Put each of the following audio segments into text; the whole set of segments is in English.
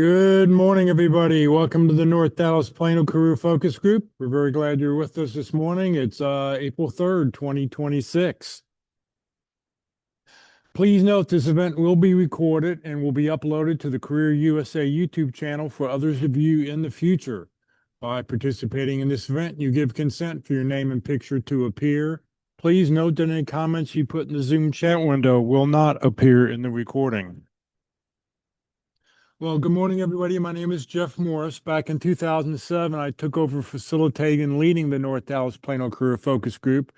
Good morning, everybody. Welcome to the North Dallas Plano Career Focus Group. We're very glad you're with us this morning. It's April 3rd, 2026. Please note this event will be recorded and will be uploaded to the Career USA YouTube channel for others to view in the future. By participating in this event, you give consent for your name and picture to appear. Please note that any comments you put in the Zoom chat window will not appear in the recording. Well, good morning, everybody. My name is Jeff Morris. Back in 2007, I took over facilitating and leading the North Dallas Plano Career Focus Group.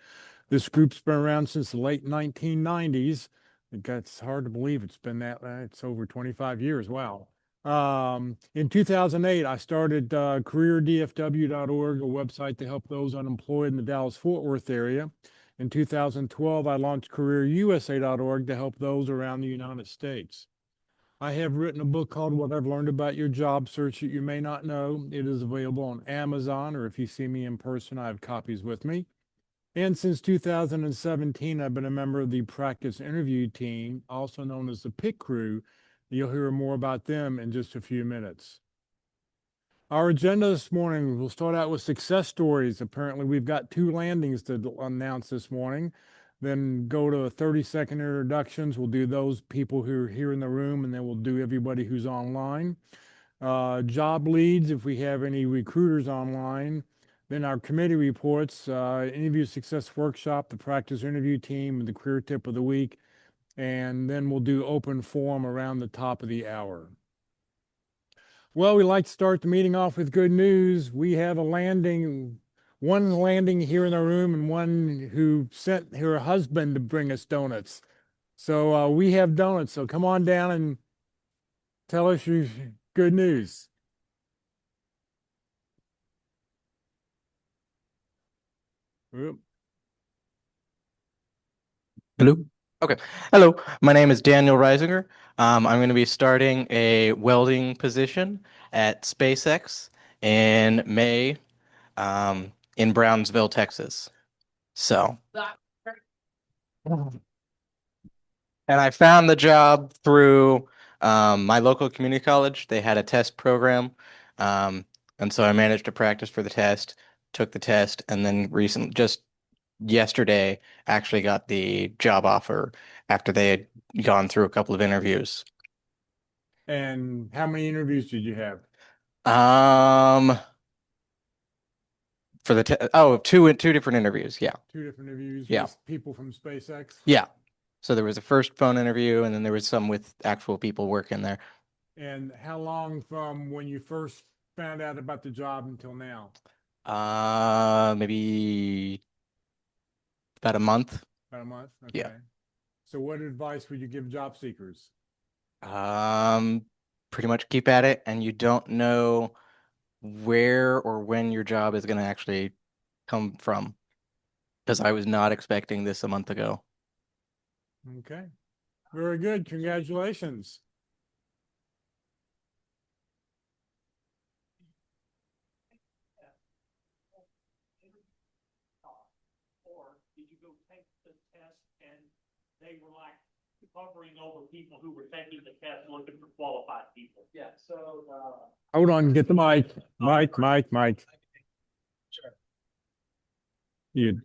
This group's been around since the late 1990s. It's hard to believe it's been it's over 25 years. Wow. In 2008, I started careerdfw.org, a website to help those unemployed in the Dallas-Fort Worth area. In 2012, I launched careerusa.org to help those around the United States. I have written a book called What I've Learned About Your Job Search That You May Not Know. It is available on Amazon, or if you see me in person, I have copies with me. And since 2017, I've been a member of the practice interview team, also known as the PIT Crew. You'll hear more about them in just a few minutes. Our agenda this morning, we'll start out with success stories. Apparently, we've got 2 landings to announce this morning. Then go to 30-second introductions. We'll do those people who are here in the room, and then we'll do everybody who's online. Job leads, if we have any recruiters online. Then our committee reports, interview success workshop, the practice interview team, and the career tip of the week. And then we'll do open forum around the top of the hour. Well, we like to start the meeting off with good news. We have one landing here in the room and one who sent her husband to bring us donuts. So we have donuts. So come on down and tell us your good news. Oop. Hello. Okay. Hello. My name is Daniel Reisinger. I'm going to be starting a welding position at SpaceX in May, in Brownsville, Texas. So, and I found the job through my local community college. They had a test program. And so I managed to practice for the test, took the test, and then just yesterday actually got the job offer after they had gone through a couple of interviews. And how many interviews did you have? Um, for the two different interviews. Yeah. 2 different interviews Yeah. with people from SpaceX? Yeah. So there was a first phone interview, and then there was some with actual people working there. And how long from when you first found out about the job until now? Maybe about a month. About a month? Okay. Yeah. So what advice would you give job seekers? Um, Pretty much keep at it, and you don't know where or when your job is going to actually come from, because I was not expecting this a month ago. Okay. Very good. Congratulations. Or did you go take the test and they were like hovering over people who were taking the test looking for qualified people? Yeah, so Hold on, get the mic. Mic. sure. You,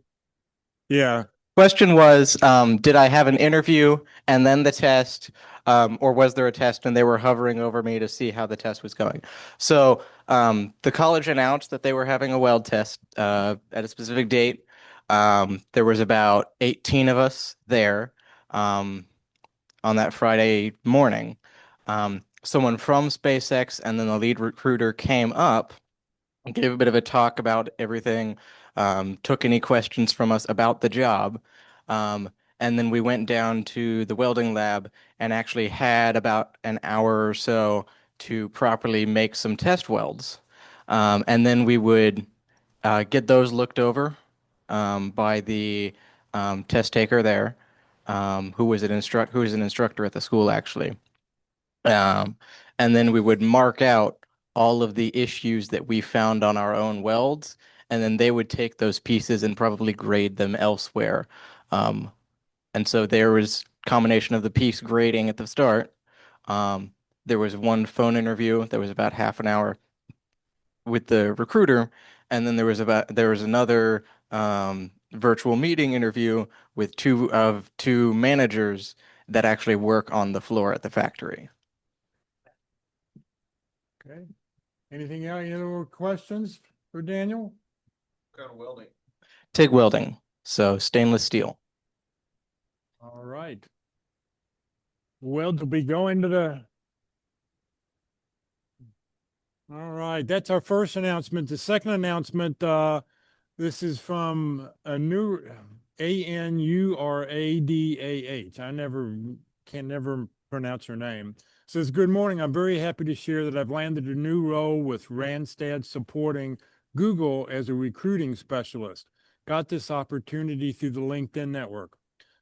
yeah. Question was, did I have an interview and then the test, or was there a test and they were hovering over me to see how the test was going? So the college announced that they were having a weld test at a specific date. There was about 18 of us there on that Friday morning. Someone from SpaceX and then the lead recruiter came up, gave a bit of a talk about everything, took any questions from us about the job. And then we went down to the welding lab and actually had about an hour or so to properly make some test welds. And then we would get those looked over by the test taker there, who was an instructor at the school actually. Um, and then we would mark out all of the issues that we found on our own welds, and then they would take those pieces and probably grade them elsewhere. And so there was combination of the piece grading at the start, There was one phone interview that was about half an hour with the recruiter, and then there was another virtual meeting interview with two managers that actually work on the floor at the factory. Okay. Anything else? Any other questions for Daniel? Kind of welding. TIG welding, so stainless steel. All right. Well, to be going to the. All right, that's our first announcement. The second announcement, this is from a new Anuradah. Can never pronounce her name. Says, good morning. I'm very happy to share that I've landed a new role with Randstad supporting Google as a recruiting specialist. Got this opportunity through the LinkedIn network.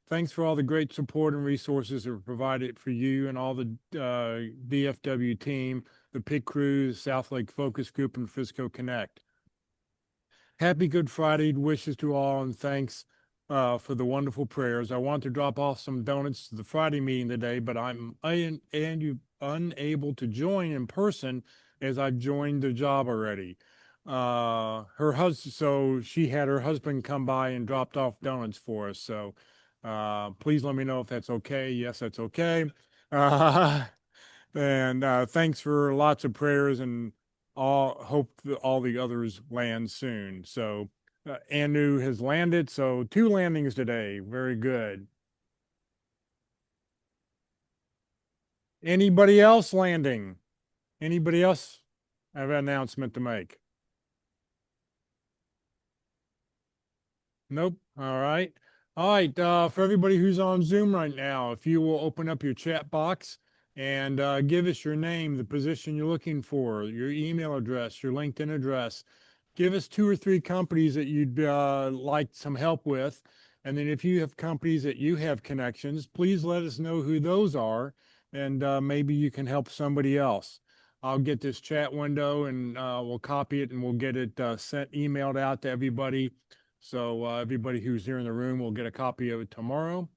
Thanks for all the great support and resources that were provided for you and all the DFW team, the PIC Crew, South Lake Focus Group, and Frisco Connect. Happy Good Friday wishes to all, and thanks for the wonderful prayers. I want to drop off some donuts to the Friday meeting today, but I'm unable to join in person as I've joined the job already. So she had her husband come by and dropped off donuts for us. So please let me know if that's okay. Yes, that's okay. And thanks for lots of prayers, and hope that all the others land soon. So Anu has landed, so 2 landings today. Very good. Anybody else landing? Anybody else have an announcement to make? Nope. All right. All right. For everybody who's on Zoom right now, if you will open up your chat box and give us your name, the position you're looking for, your email address, your LinkedIn address. Give us 2 or 3 companies that you'd like some help with. And then if you have companies that you have connections, please let us know who those are, and maybe you can help somebody else. I'll get this chat window and we'll copy it and we'll get it emailed out to everybody. So everybody who's here in the room will get a copy of it tomorrow.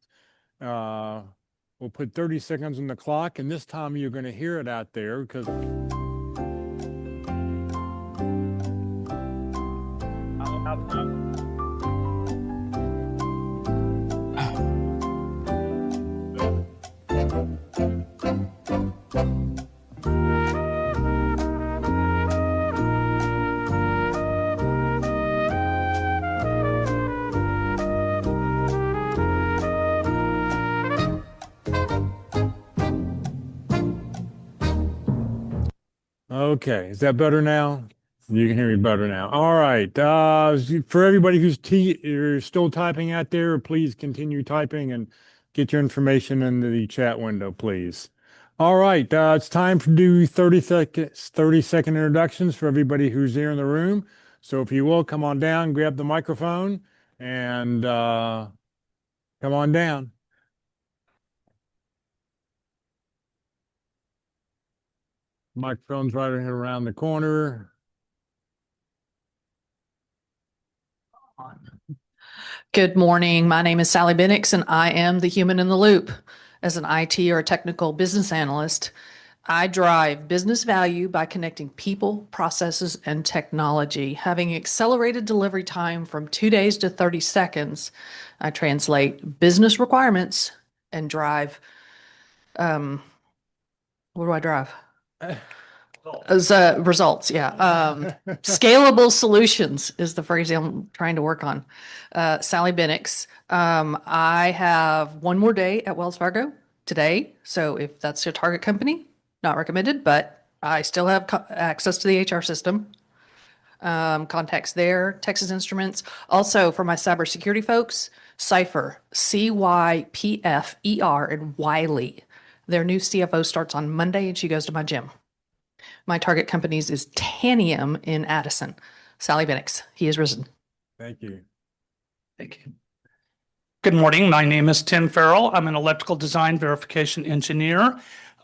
We'll put 30 seconds on the clock, and this time you're going to hear it out there because. Okay, is that better now? You can hear me better now. All right. For everybody who's you're still typing out there, please continue typing and get your information into the chat window, please. All right. It's time to do 30-second introductions for everybody who's here in the room. So if you will, come on down, grab the microphone, and come on down. Microphone's right around the corner. Good morning. My name is Sally Bennix, and I am the human in the loop. As an IT or a technical business analyst, I drive business value by connecting people, processes, and technology. Having accelerated delivery time from 2 days to 30 seconds, I translate business requirements and drive, what do I drive? As results, yeah. Scalable solutions is the phrase I'm trying to work on. Sally Bennix. I have one more day at Wells Fargo today. So if that's your target company, not recommended, but I still have access to the HR system. Contacts there, Texas Instruments. Also for my cybersecurity folks, Cypher, CYPFER, and Wiley. Their new CFO starts on Monday and she goes to my gym. My target companies is Tanium in Addison. Sally Bennix. He is risen. Thank you. Thank you. Good morning. My name is Tim Farrell. I'm an electrical design verification engineer.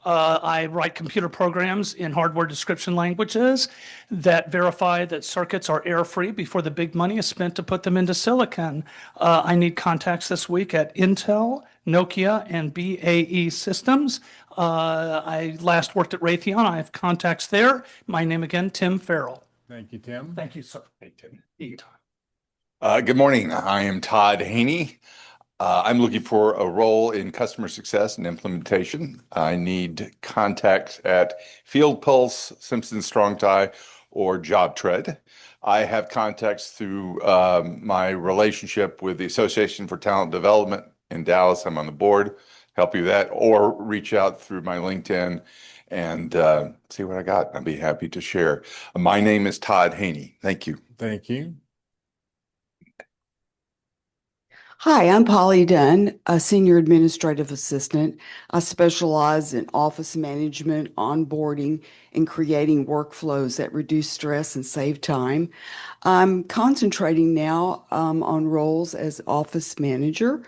I write computer programs in hardware description languages that verify that circuits are error-free before the big money is spent to put them into silicon. I need contacts this week at Intel, Nokia, and BAE Systems. I last worked at Raytheon. I have contacts there. My name again, Tim Farrell. Thank you, Tim. Thank you, sir. Hey, Tim. Good morning. I am Todd Haney. I'm looking for a role in customer success and implementation. I need contacts at Field Pulse, Simpson Strong Tie, or JobTread. I have contacts through my relationship with the Association for Talent Development in Dallas. I'm on the board. Help you with that, or reach out through my LinkedIn and see what I got. I'd be happy to share. My name is Todd Haney. Thank you. Thank you. Hi, I'm Polly Dunn, a senior administrative assistant. I specialize in office management, onboarding, and creating workflows that reduce stress and save time. I'm concentrating now on roles as office manager.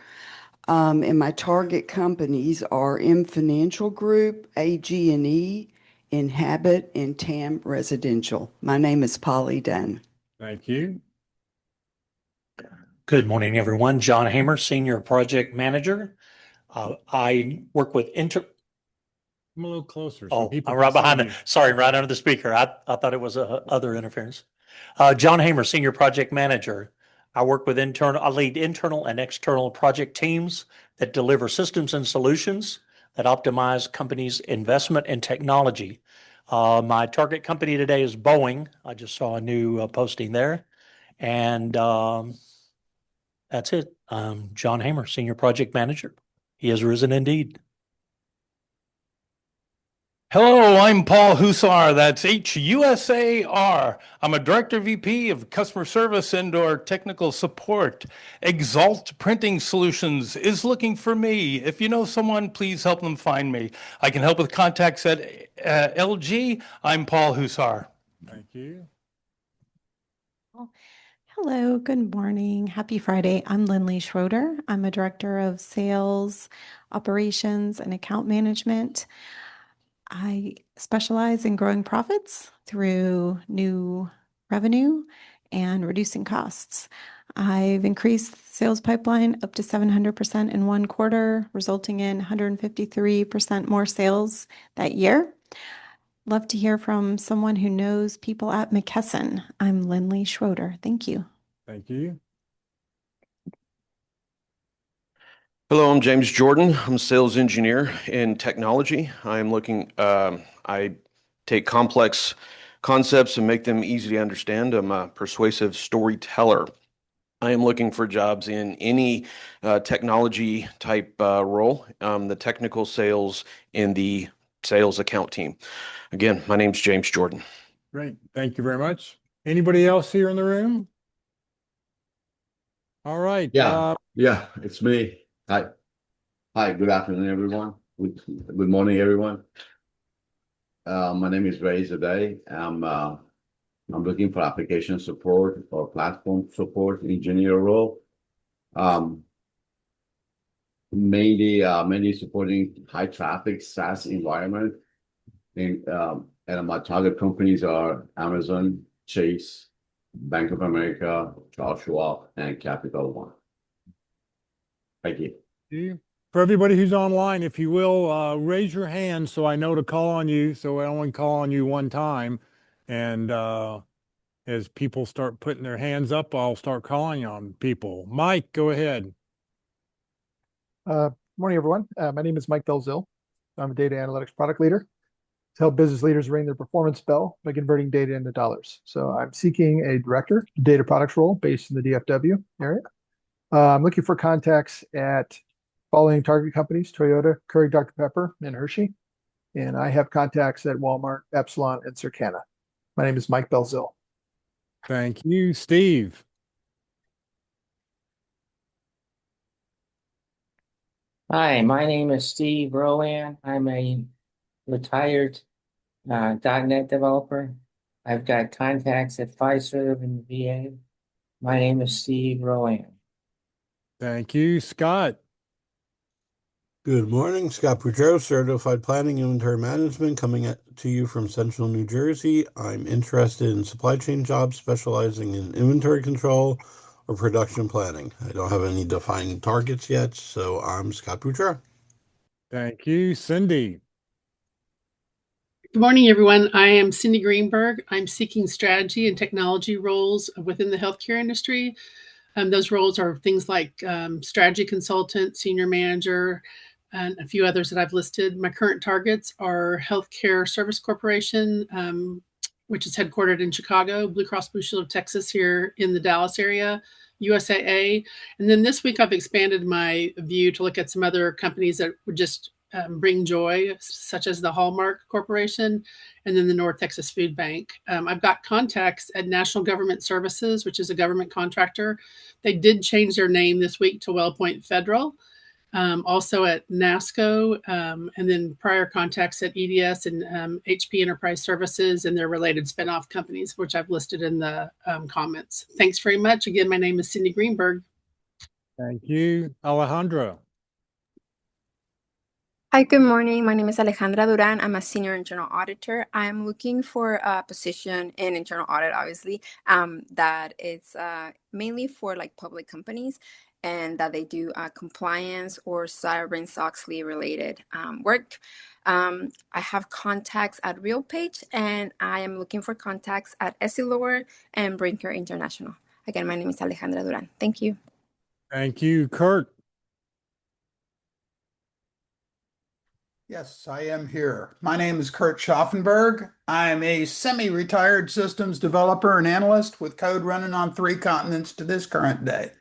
And my target companies are M Financial Group, AG&E, Inhabit, and TAM Residential. My name is Polly Dunn. Thank you. Good morning, everyone. John Hamer, Senior Project Manager. I work with I'm a little closer. So Oh, people I'm can right see behind you. it. Sorry, right under the speaker. I thought it was other interference. John Hamer, Senior Project Manager. I work with I lead internal and external project teams that deliver systems and solutions that optimize companies' investment in technology. My target company today is Boeing. I just saw a new posting there. And that's it. John Hamer, Senior Project Manager. He has risen indeed. Hello, I'm Paul Hussar. That's H-U-S-A-R. I'm a Director VP of Customer Service and/or Technical Support. Exalt Printing Solutions is looking for me. If you know someone, please help them find me. I can help with contacts at LG. I'm Paul Hussar. Thank you. Hello, good morning. Happy Friday. I'm Lindley Schroeder. I'm a director of sales, operations, and account management. I specialize in growing profits through new revenue and reducing costs. I've increased sales pipeline up to 700% in one quarter, resulting in 153% more sales that year. Love to hear from someone who knows people at McKesson. I'm Lindley Schroeder. Thank you. Thank you. Hello, I'm James Jordan. I'm a sales engineer in technology. I take complex concepts and make them easy to understand. I'm a persuasive storyteller. I am looking for jobs in any technology type role, the technical sales in the sales account team. Again, my name's James Jordan. Great. Thank you very much. Anybody else here in the room? All right. Yeah, it's me. Hi, good afternoon, everyone. Good morning, everyone. My name is Ray Zadeh. I'm looking for application support or platform support engineer role. Mainly supporting high traffic SaaS environment. And my target companies are Amazon, Chase, Bank of America, Charles Schwab, and Capital One. Thank you. For everybody who's online, if you will, raise your hand so I know to call on you. So I only call on you one time. And as people start putting their hands up, I'll start calling on people. Mike, go ahead. Morning, everyone. My name is Mike Belzil. I'm a data analytics product leader to help business leaders ring their performance bell by converting data into dollars. So I'm seeking a director, data products role based in the DFW area. I'm looking for contacts at following target companies: Toyota, Curry, Dr. Pepper, and Hershey. And I have contacts at Walmart, Epsilon, and Circana. My name is Mike Belzil. Thank you, Steve. Hi, my name is Steve Rowan. I'm a retired .NET developer. I've got contacts at Fiserv and VA. My name is Steve Rowan. Thank you, Scott. Good morning, Scott Boudreau, Certified Planning and Inventory Management, coming to you from Central New Jersey. I'm interested in supply chain jobs specializing in inventory control or production planning. I don't have any defined targets yet, so I'm Scott Boudreau. Thank you. Cindy. Good morning, everyone. I am Cindy Greenberg. I'm seeking strategy and technology roles within the healthcare industry. Those roles are things like strategy consultant, senior manager, and a few others that I've listed. My current targets are Healthcare Service Corporation, which is headquartered in Chicago, Blue Cross Blue Shield of Texas here in the Dallas area, USAA. And then this week I've expanded my view to look at some other companies that would just bring joy, such as the Hallmark Corporation and then the North Texas Food Bank. I've got contacts at National Government Services, which is a government contractor. They did change their name this week to WellPoint Federal. Also at NASCO, and then prior contacts at EDS and HP Enterprise Services and their related spinoff companies, which I've listed in the comments. Thanks very much. Again, my name is Cindy Greenberg. Thank you. Alejandro. Hi, good morning. My name is Alejandra Duran. I'm a senior internal auditor. I'm looking for a position in internal audit, obviously, that is mainly for like public companies and that they do compliance or Sarbanes-Oxley related work. I have contacts at RealPage and I am looking for contacts at Essilor and Brinker International. Again, my name is Alejandra Duran. Thank you. Thank you. Kurt. Yes, I am here. My name is Kurt Schaffenberg. I'm a semi-retired systems developer and analyst with code running on 3 continents to this current day.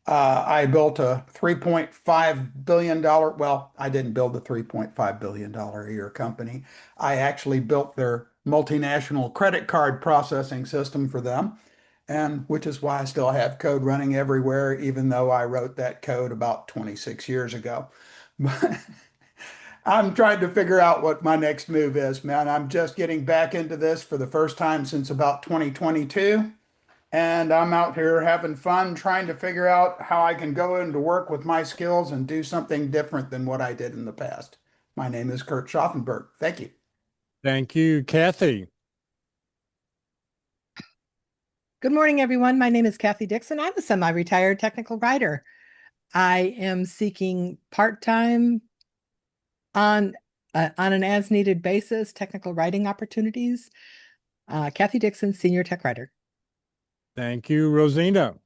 I built a $3.5 billion, well, I didn't build a $3.5 billion a year company. I actually built their multinational credit card processing system for them, and which is why I still have code running everywhere, even though I wrote that code about 26 years ago. I'm trying to figure out what my next move is, man. I'm just getting back into this for the first time since about 2022. And I'm out here having fun trying to figure out how I can go into work with my skills and do something different than what I did in the past. My name is Kurt Schaffenberg. Thank you. Thank you. Kathy. Good morning, everyone. My name is Kathy Dixon. I'm a semi-retired technical writer. I am seeking part-time on an as-needed basis technical writing opportunities. Kathy Dixon, senior tech writer. Thank you. Rosina.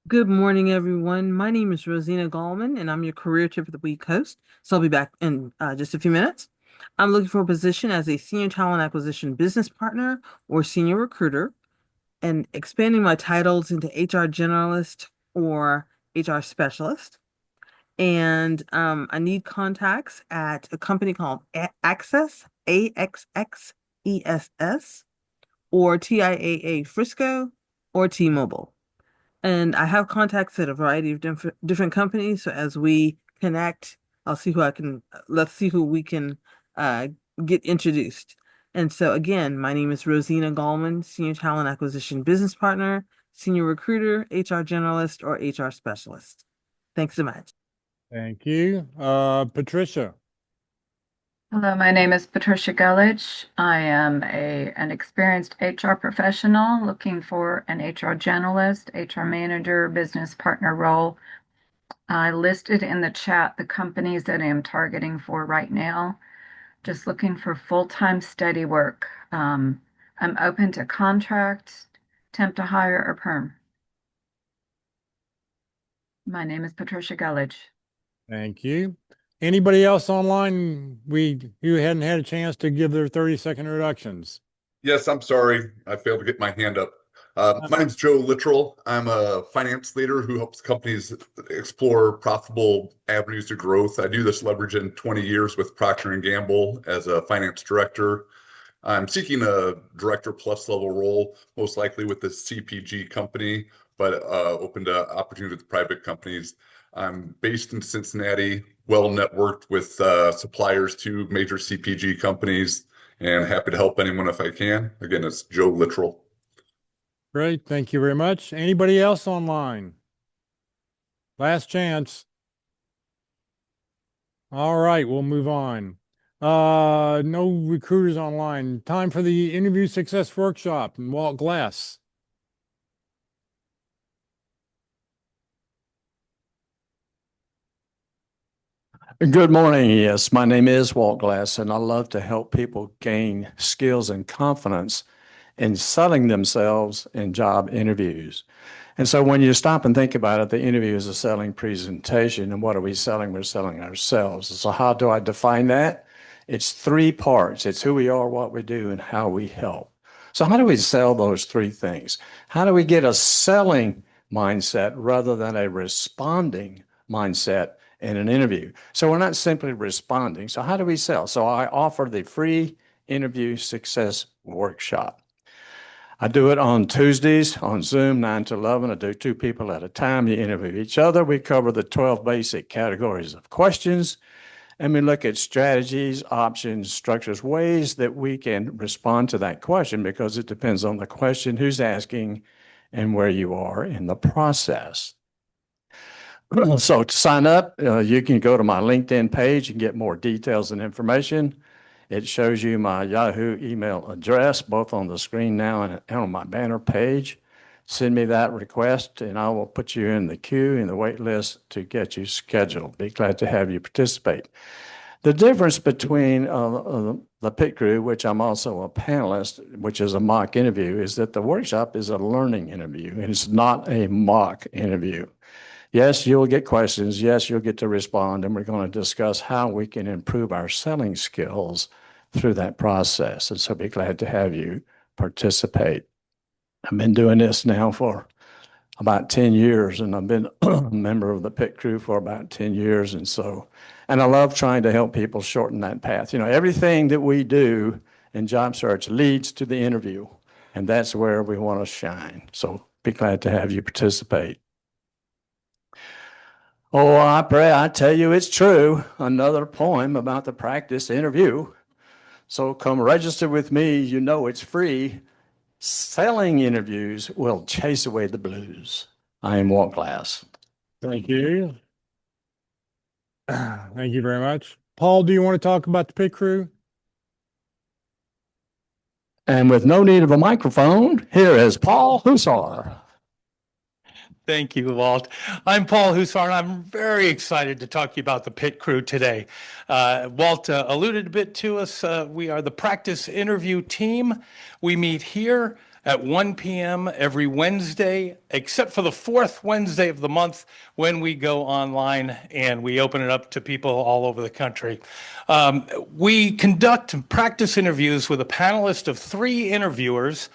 Good morning, everyone. My name is Rosina Gallman, and I'm your Career Tip of the Week host. So I'll be back in just a few minutes. I'm looking for a position as a senior talent acquisition business partner or senior recruiter, and expanding my titles into HR generalist or HR specialist. And I need contacts at a company called Access, AXXESS, or TIAA Frisco, or T-Mobile. And I have contacts at a variety of different companies. So as we connect, let's see who we can get introduced. And so again, my name is Rosina Gallman, Senior Talent Acquisition Business Partner, Senior Recruiter, HR Generalist, or HR Specialist. Thanks so much. Thank you. Patricia. Hello, my name is Patricia Gullich. I am an experienced HR professional looking for an HR generalist, HR manager, business partner role. I listed in the chat the companies that I am targeting for right now. Just looking for full-time steady work. I'm open to contract, temp to hire, or perm. My name is Patricia Gullich. Thank you. Anybody else online who hadn't had a chance to give their 30-second introductions? Yes, I'm sorry. I failed to get my hand up. My name's Joe Littrell. I'm a finance leader who helps companies explore profitable avenues to growth. I do this leveraging 20 years with Procter & Gamble as a finance director. I'm seeking a director plus level role, most likely with the CPG company, but open to opportunity with private companies. I'm based in Cincinnati, well networked with suppliers to major CPG companies, and happy to help anyone if I can. Again, it's Joe Littrell. Great. Thank you very much. Anybody else online? Last chance. All right, we'll move on. No recruiters online. Time for the interview success workshop and Walt Glass. Good morning. Yes, my name is Walt Glass, and I love to help people gain skills and confidence in selling themselves in job interviews. And so when you stop and think about it, the interview is a selling presentation. And what are we selling? We're selling ourselves. So how do I define that? It's three parts. It's who we are, what we do, and how we help. So how do we sell those three things? How do we get a selling mindset rather than a responding mindset in an interview? So we're not simply responding. So how do we sell? So I offer the free interview success workshop. I do it on Tuesdays on Zoom, 9 to 11. I do 2 people at a time. You interview each other. We cover the 12 basic categories of questions, and we look at strategies, options, structures, ways that we can respond to that question because it depends on the question, who's asking, and where you are in the process. So to sign up, you can go to my LinkedIn page and get more details and information. It shows you my Yahoo email address, both on the screen now and on my banner page. Send me that request, and I will put you in the queue, in the wait list to get you scheduled. Be glad to have you participate. The difference between the pit crew, which I'm also a panelist, which is a mock interview, is that the workshop is a learning interview, and it's not a mock interview. Yes, you'll get questions. Yes, you'll get to respond, and we're going to discuss how we can improve our selling skills through that process. And so be glad to have you participate. I've been doing this now for about 10 years, and I've been a member of the pit crew for about 10 years. And I love trying to help people shorten that path. You know, everything that we do in job search leads to the interview, and that's where we want to shine. So be glad to have you participate. Oh, I pray I tell you it's true. Another poem about the practice interview. So come register with me. You know it's free. Selling interviews will chase away the blues. I am Walt Glass. Thank you. Thank you very much. Paul, do you want to talk about the pit crew? And with no need of a microphone, here is Paul Hussar. Thank you, Walt. I'm Paul Hussar, and I'm very excited to talk to you about the pit crew today. Walt alluded a bit to us. We are the practice interview team. We meet here at 1 p.m. every Wednesday, except for the fourth Wednesday of the month when we go online and we open it up to people all over the country. We conduct practice interviews with a panelist of 3 interviewers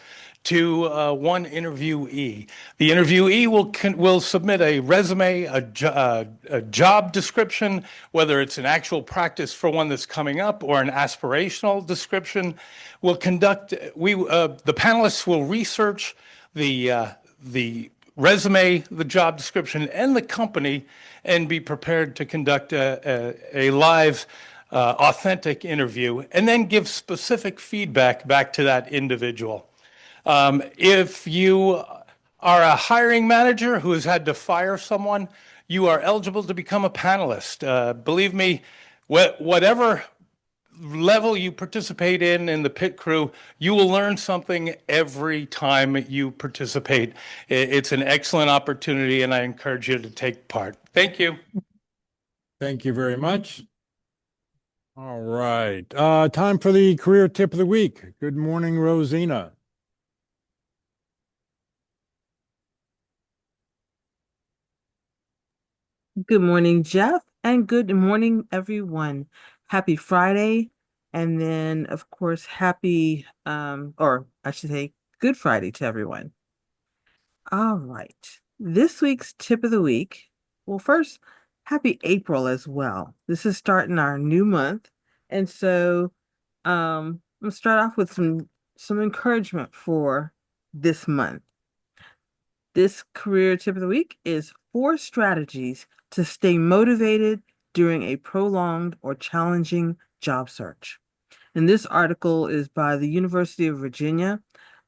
to one interviewee. The interviewee will submit a resume, a job description, whether it's an actual practice for one that's coming up or an aspirational description. The panelists will research the resume, the job description, and the company, and be prepared to conduct a live, authentic interview, and then give specific feedback back to that individual. If you are a hiring manager who has had to fire someone, you are eligible to become a panelist. Believe me, whatever level you participate in the pit crew, you will learn something every time you participate. It's an excellent opportunity, and I encourage you to take part. Thank you. Thank you very much. All right. Time for the career tip of the week. Good morning, Rosina. Good morning, Jeff, and good morning, everyone. Happy Friday, and then, of course, happy, or I should say, Good Friday to everyone. All right. This week's tip of the week. Well, first, happy April as well. This is starting our new month, and so I'm gonna start off with some encouragement for this month. This career tip of the week is 4 strategies to stay motivated during a prolonged or challenging job search. And this article is by the University of Virginia,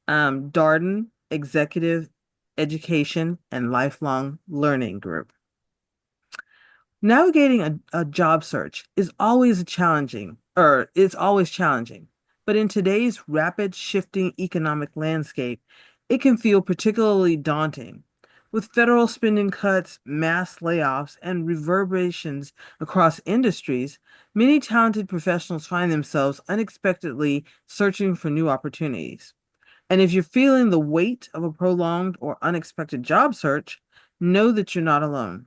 Darden Executive Education and Lifelong Learning Group. Navigating a job search is always challenging, but in today's rapid shifting economic landscape, it can feel particularly daunting. With federal spending cuts, mass layoffs, and reverberations across industries, many talented professionals find themselves unexpectedly searching for new opportunities. And if you're feeling the weight of a prolonged or unexpected job search, know that you're not alone.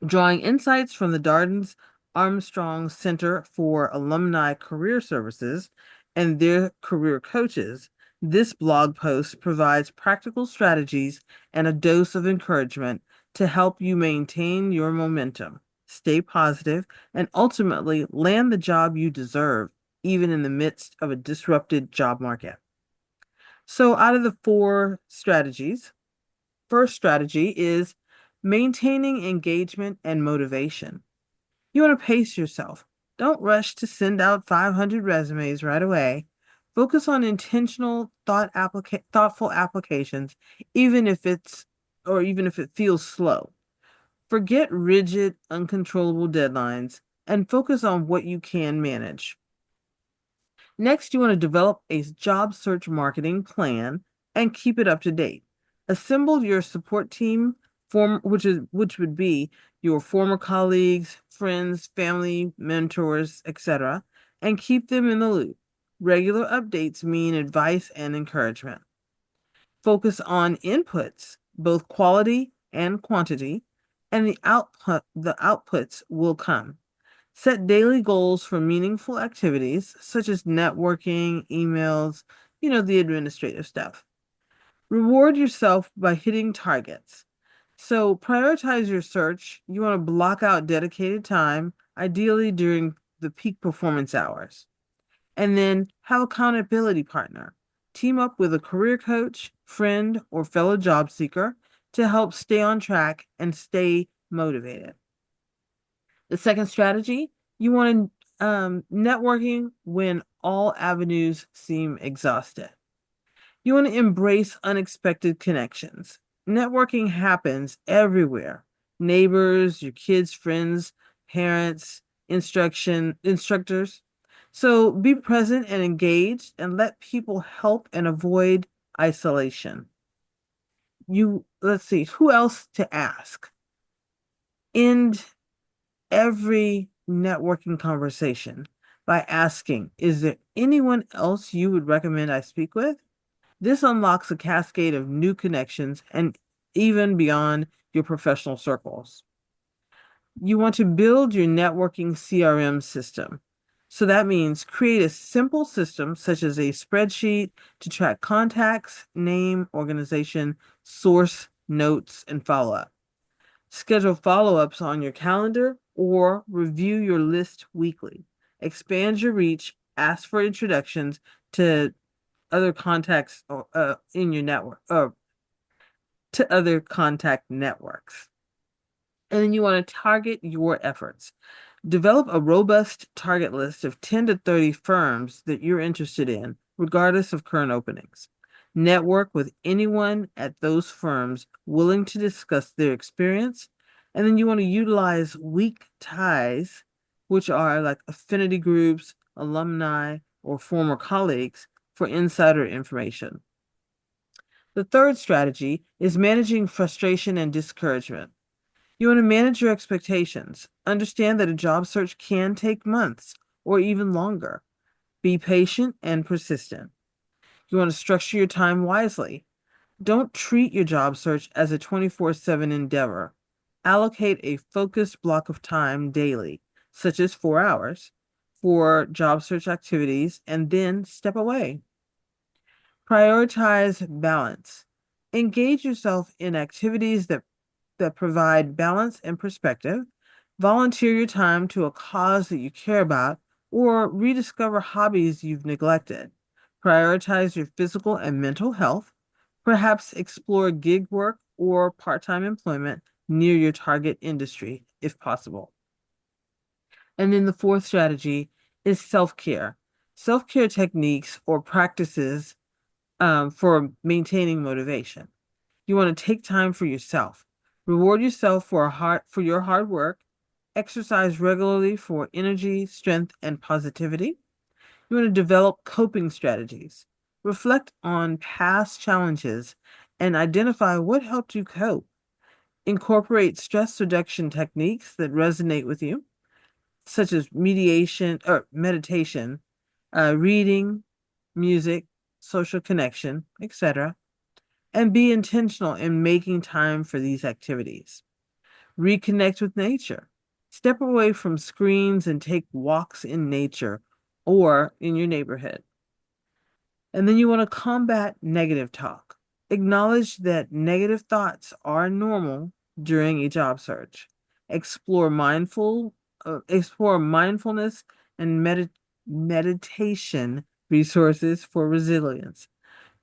Drawing insights from the Darden's Armstrong Center for Alumni Career Services and their career coaches, this blog post provides practical strategies and a dose of encouragement to help you maintain your momentum, stay positive, and ultimately land the job you deserve, even in the midst of a disrupted job market. So, out of the 4 strategies, first strategy is maintaining engagement and motivation. You want to pace yourself. Don't rush to send out 500 resumes right away. Focus on intentional, thoughtful applications, even if it feels slow. Forget rigid, uncontrollable deadlines and focus on what you can manage. Next, you want to develop a job search marketing plan and keep it up to date. Assemble your support team, which would be your former colleagues, friends, family, mentors, etc., and keep them in the loop. Regular updates mean advice and encouragement. Focus on inputs, both quality and quantity, and the outputs will come. Set daily goals for meaningful activities such as networking, emails, the administrative stuff. Reward yourself by hitting targets. So prioritize your search. You want to block out dedicated time, ideally during the peak performance hours. And then have accountability partner. Team up with a career coach, friend, or fellow job seeker to help stay on track and stay motivated. The second strategy, you want to networking when all avenues seem exhausted. You want to embrace unexpected connections. Networking happens everywhere. Neighbors, your kids, friends, parents, instructors. So be present and engaged and let people help and avoid isolation. Let's see, who else to ask? End every networking conversation by asking, is there anyone else you would recommend I speak with? This unlocks a cascade of new connections and even beyond your professional circles. You want to build your networking CRM system. So that means create a simple system such as a spreadsheet to track contacts, name, organization, source, notes, and follow-up. Schedule follow-ups on your calendar or review your list weekly. Expand your reach, ask for introductions to other contacts in your network, to other contact networks. And then you want to target your efforts. Develop a robust target list of 10 to 30 firms that you're interested in, regardless of current openings. Network with anyone at those firms willing to discuss their experience. And then you want to utilize weak ties, which are like affinity groups, alumni, or former colleagues for insider information. The third strategy is managing frustration and discouragement. You want to manage your expectations. Understand that a job search can take months or even longer. Be patient and persistent. You want to structure your time wisely. Don't treat your job search as a 24/7 endeavor. Allocate a focused block of time daily, such as 4 hours, for job search activities, and then step away. Prioritize balance. Engage yourself in activities that provide balance and perspective. Volunteer your time to a cause that you care about or rediscover hobbies you've neglected. Prioritize your physical and mental health. Perhaps explore gig work or part-time employment near your target industry if possible. And then the fourth strategy is self-care. Self-care techniques or practices for maintaining motivation. You want to take time for yourself. Reward yourself for your hard work. exercise regularly for energy, strength, and positivity. You want to develop coping strategies, reflect on past challenges, and identify what helped you cope. Incorporate stress reduction techniques that resonate with you, such as meditation, reading, music, social connection, etc., and be intentional in making time for these activities. Reconnect with nature. Step away from screens and take walks in nature or in your neighborhood. And then you want to combat negative talk. Acknowledge that negative thoughts are normal during a job search. Explore mindfulness and meditation resources for resilience.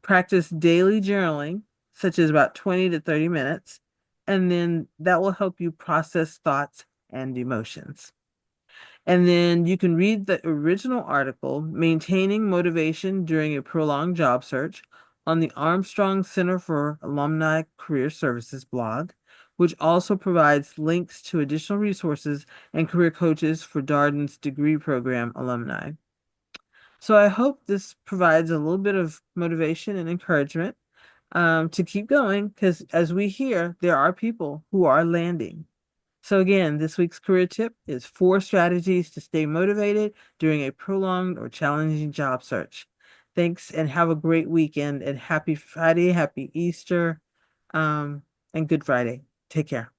Practice daily journaling, such as about 20 to 30 minutes, and then that will help you process thoughts and emotions. And then you can read the original article, Maintaining Motivation During a Prolonged Job Search, on the Armstrong Center for Alumni Career Services blog, which also provides links to additional resources and career coaches for Darden's degree program alumni. So I hope this provides a little bit of motivation and encouragement to keep going, because as we hear, there are people who are landing. So again, this week's career tip is 4 strategies to stay motivated during a prolonged or challenging job search. Thanks, and have a great weekend, and happy Friday, happy Easter, and Good Friday. Take care.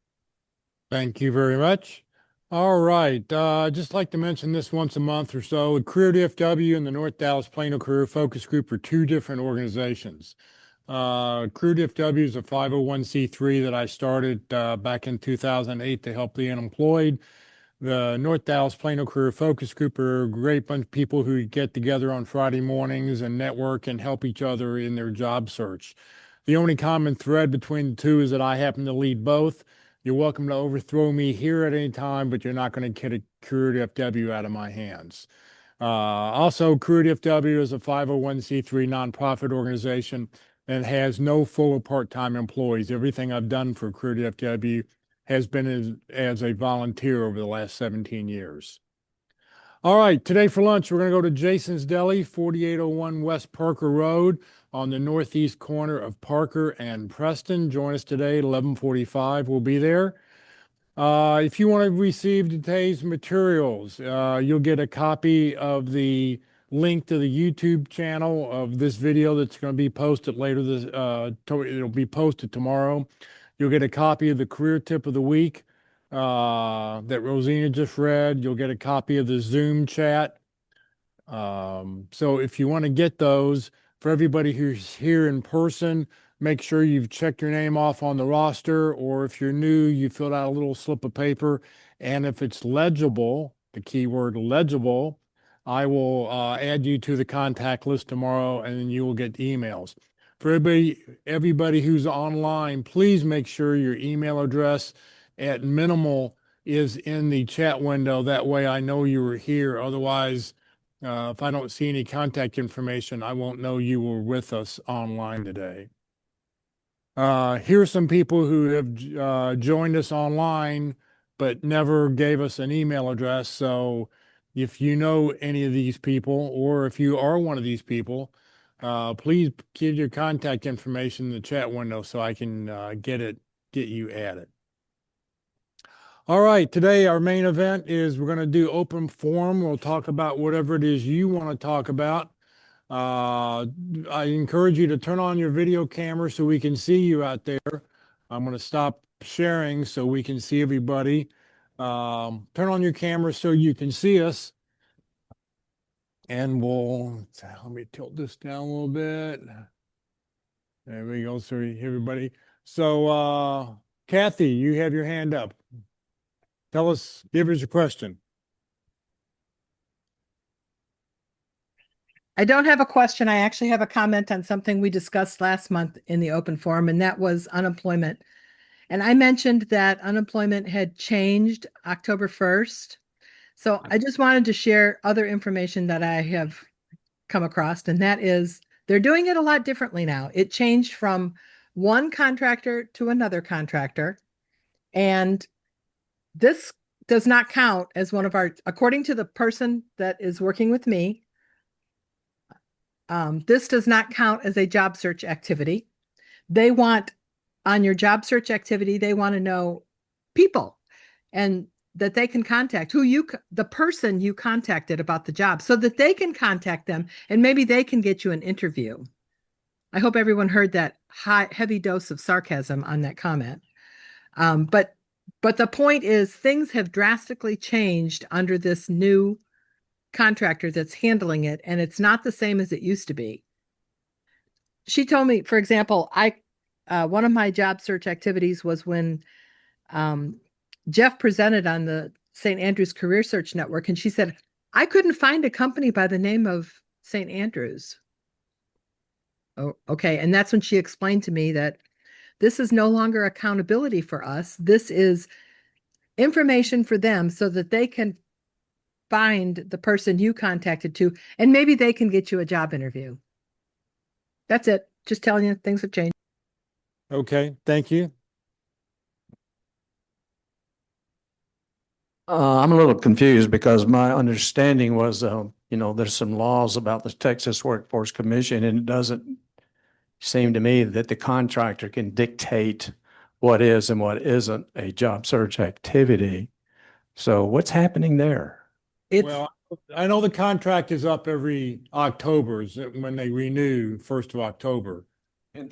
Thank you very much. All right. I'd just like to mention this once a month or so. Career DFW and the North Dallas Plano Career Focus Group are 2 different organizations. Career DFW is a 501c3 that I started back in 2008 to help the unemployed. The North Dallas Plano Career Focus Group are a great bunch of people who get together on Friday mornings and network and help each other in their job search. The only common thread between the 2 is that I happen to lead both. You're welcome to overthrow me here at any time, but you're not going to get a Career DFW out of my hands. Also, Career DFW is a 501c3 nonprofit organization and has no full or part-time employees. Everything I've done for Career DFW has been as a volunteer over the last 17 years. All right, today for lunch, we're going to go to Jason's Deli, 4801 West Parker Road on the northeast corner of Parker and Preston. Join us today at 11:45. We'll be there. If you want to receive today's materials, you'll get a copy of the link to the YouTube channel of this video that's going to be posted later. It'll be posted tomorrow. You'll get a copy of the career tip of the week that Rosina just read. You'll get a copy of the Zoom chat. So if you want to get those, for everybody who's here in person, make sure you've checked your name off on the roster, or if you're new, you filled out a little slip of paper. And if it's legible, the keyword legible, I will add you to the contact list tomorrow, and then you will get emails. For everybody who's online, please make sure your email address at minimal is in the chat window. That way I know you were here. Otherwise, if I don't see any contact information, I won't know you were with us online today. Here are some people who have joined us online, but never gave us an email address. So if you know any of these people, or if you are one of these people, please give your contact information in the chat window so I can get you added. All right, today our main event is we're going to do open forum. We'll talk about whatever it is you want to talk about. I encourage you to turn on your video camera so we can see you out there. I'm going to stop sharing so we can see everybody. Turn on your camera so you can see us. And let me tilt this down a little bit. There we go. So everybody. So, Kathy, you have your hand up. Give us a question. I don't have a question. I actually have a comment on something we discussed last month in the open forum, and that was unemployment. And I mentioned that unemployment had changed October 1st. So I just wanted to share other information that I have come across, and that is they're doing it a lot differently now. It changed from one contractor to another contractor. And this does not count as one of our, according to the person that is working with me, this does not count as a job search activity. They want, on your job search activity, they want to know people and that they can contact the person you contacted about the job so that they can contact them and maybe they can get you an interview. I hope everyone heard that heavy dose of sarcasm on that comment. But the point is things have drastically changed under this new contractor that's handling it, and it's not the same as it used to be. She told me, for example, one of my job search activities was when Jeff presented on the St. Andrews Career Search Network, and she said, I couldn't find a company by the name of St. Andrews. Oh, okay. And that's when she explained to me that this is no longer accountability for us. This is information for them so that they can find the person you contacted to, and maybe they can get you a job interview. That's it. Just telling you things have changed. Okay, thank you. I'm a little confused because my understanding was, there's some laws about the Texas Workforce Commission, and it doesn't seem to me that the contractor can dictate what is and what isn't a job search activity. So what's happening there? Well, I know the contract is up every October is when they renew 1st of October. In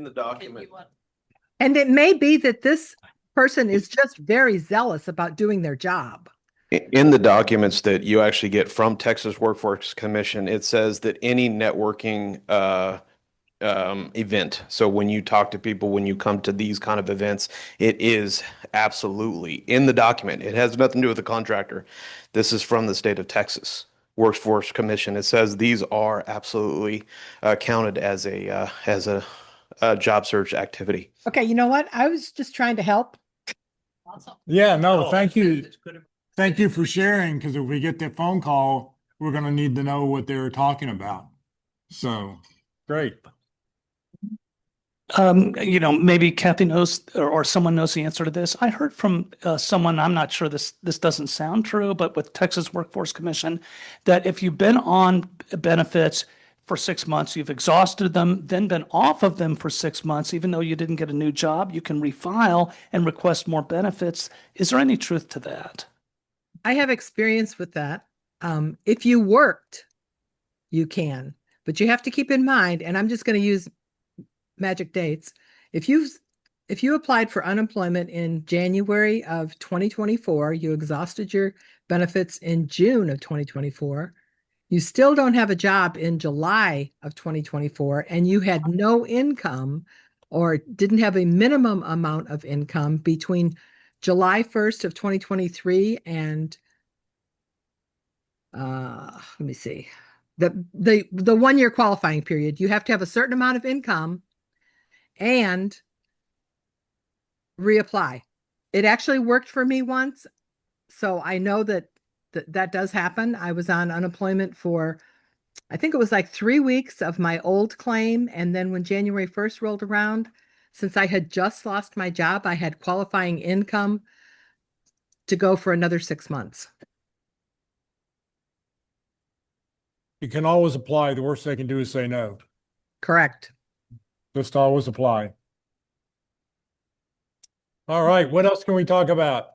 the document. And it may be that this person is just very zealous about doing their job. In the documents that you actually get from Texas Workforce Commission, it says that any networking event. So when you talk to people, when you come to these kind of events, it is absolutely in the document. It has nothing to do with the contractor. This is from the state of Texas Workforce Commission. It says these are absolutely counted as a job search activity. Okay, you know what? I was just trying to help. Yeah, no, thank you. Thank you for sharing, because if we get that phone call, we're going to need to know what they're talking about. So, great. Maybe Kathy knows or someone knows the answer to this. I heard from someone, I'm not sure this doesn't sound true, but with Texas Workforce Commission, that if you've been on benefits for 6 months, you've exhausted them, then been off of them for 6 months, even though you didn't get a new job, you can refile and request more benefits. Is there any truth to that? I have experience with that. If you worked, you can, but you have to keep in mind, and I'm just going to use magic dates. If you applied for unemployment in January of 2024, you exhausted your benefits in June of 2024, you still don't have a job in July of 2024, and you had no income or didn't have a minimum amount of income between July 1st of 2023 and let me see, the 1 year qualifying period. You have to have a certain amount of income and reapply. It actually worked for me once, so I know that does happen. I was on unemployment for, I think it was like 3 weeks of my old claim, and then when January 1st rolled around, since I had just lost my job, I had qualifying income to go for another 6 months. You can always apply. The worst they can do is say no. Correct. Just always apply. All right, what else can we talk about?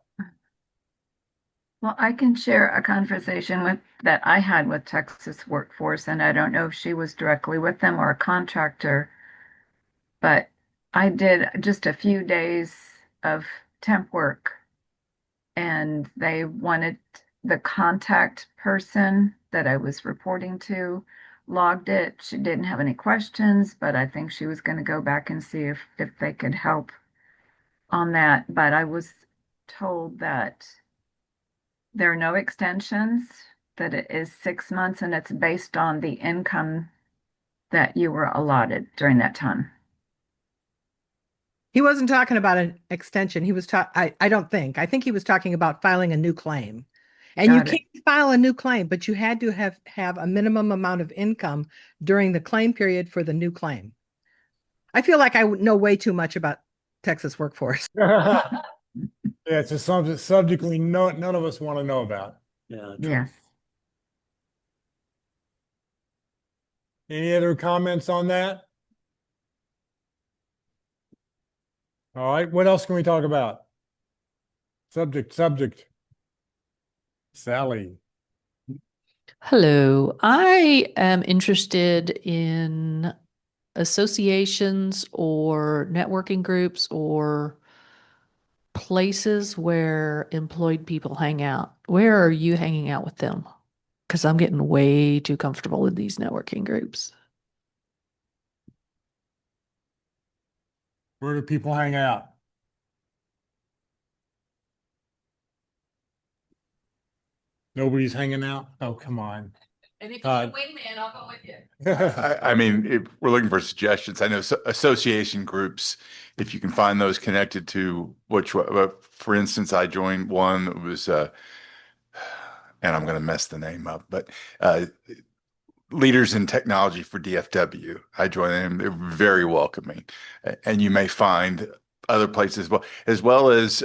Well, I can share a conversation that I had with Texas Workforce, and I don't know if she was directly with them or a contractor, but I did just a few days of temp work, and they wanted the contact person that I was reporting to logged it. She didn't have any questions, but I think she was going to go back and see if they could help on that. But I was told that there are no extensions, that it is 6 months, and it's based on the income that you were allotted during that time. He wasn't talking about an extension. He was I don't think. I think he was talking about filing a new claim. And you can't file a new claim, but you had to have a minimum amount of income during the claim period for the new claim. I feel like I know way too much about Texas Workforce. Yeah, it's a subject we know none of us want to know about. Yeah. Yes. Any other comments on that? All right, what else can we talk about? Subject. Sally. Hello, I am interested in associations or networking groups or places where employed people hang out. Where are you hanging out with them? Because I'm getting way too comfortable with these networking groups. Where do people hang out? Nobody's hanging out? Oh, come on. And if Todd. wait a minute, I'll go with you. I mean, if we're looking for suggestions, I know association groups, if you can find those connected to for instance, I joined one that was, and I'm going to mess the name up, but Leaders in Technology for DFW. I joined them. They're very welcoming. And you may find other places, as well as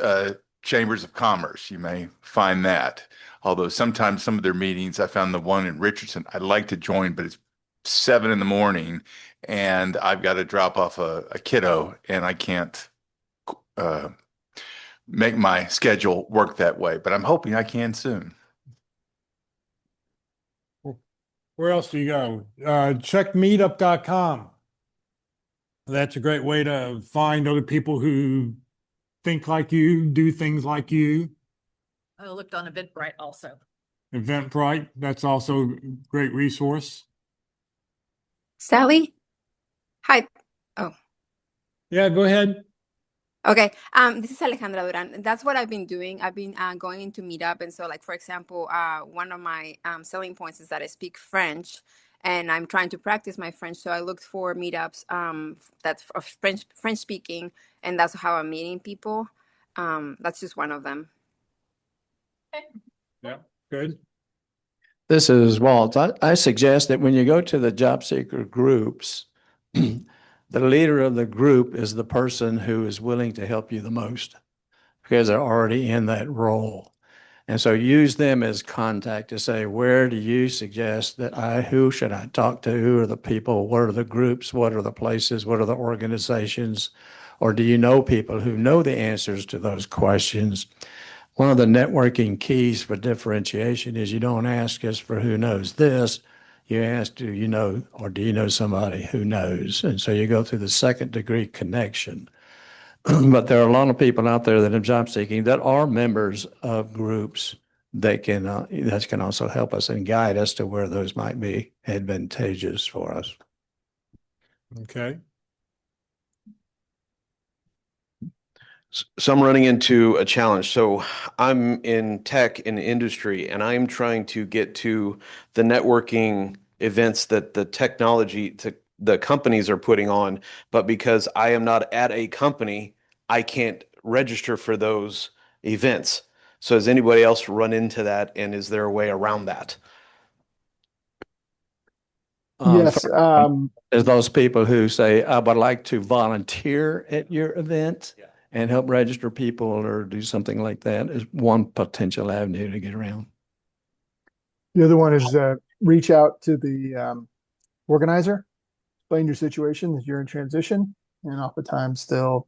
chambers of commerce. You may find that. Although sometimes some of their meetings, I found the one in Richardson, I'd like to join, but it's 7 a.m. and I've got to drop off a kiddo and I can't make my schedule work that way. But I'm hoping I can soon. Where else do you go? Check meetup.com. That's a great way to find other people who think like you, do things like you. I looked on Eventbrite also. Eventbrite, that's also a great resource. Sally? Hi. Oh, Yeah, go ahead. okay. This is Alejandra Duran. That's what I've been doing. I've been going into Meetup. And so, like, for example, one of my selling points is that I speak French and I'm trying to practice my French. So I looked for meetups that's of French speaking, and that's how I'm meeting people. That's just one of them. Yeah, good. This is Walt. I suggest that when you go to the job seeker groups, the leader of the group is the person who is willing to help you the most because they're already in that role. And so use them as contact to say, where do you suggest that who should I talk to? Who are the people? What are the groups? What are the places? What are the organizations? Or do you know people who know the answers to those questions? One of the networking keys for differentiation is you don't ask just for who knows this. You ask, do you know, or do you know somebody who knows? And so you go through the second degree connection. But there are a lot of people out there that are job seeking that are members of groups that can also help us and guide us to where those might be advantageous for us. Okay. So I'm running into a challenge. So I'm in tech and industry, and I'm trying to get to the networking events that the companies are putting on. But because I am not at a company, I can't register for those events. So has anybody else run into that? And is there a way around that? Yes. There's those people who say, I would like to volunteer at your event and help register people or do something like that is one potential avenue to get around. The other one is reach out to the organizer, explain your situation that you're in transition, and oftentimes they'll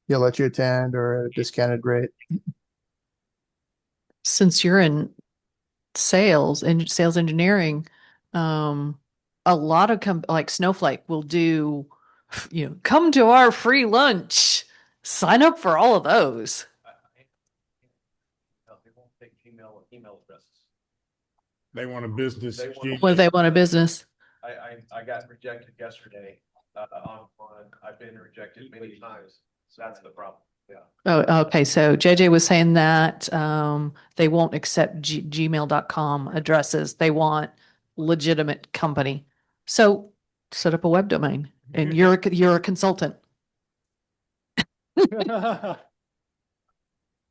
let you attend or at a discounted rate. Since you're in sales and sales engineering, a lot of like Snowflake will do, come to our free lunch. Sign up for all of those. They won't take email addresses. They want a business. What do they want a business? I got rejected yesterday I've been rejected many times. So that's the problem. Yeah. Oh, okay. So JJ was saying that they won't accept gmail.com addresses. They want legitimate company. So set up a web domain and you're a consultant.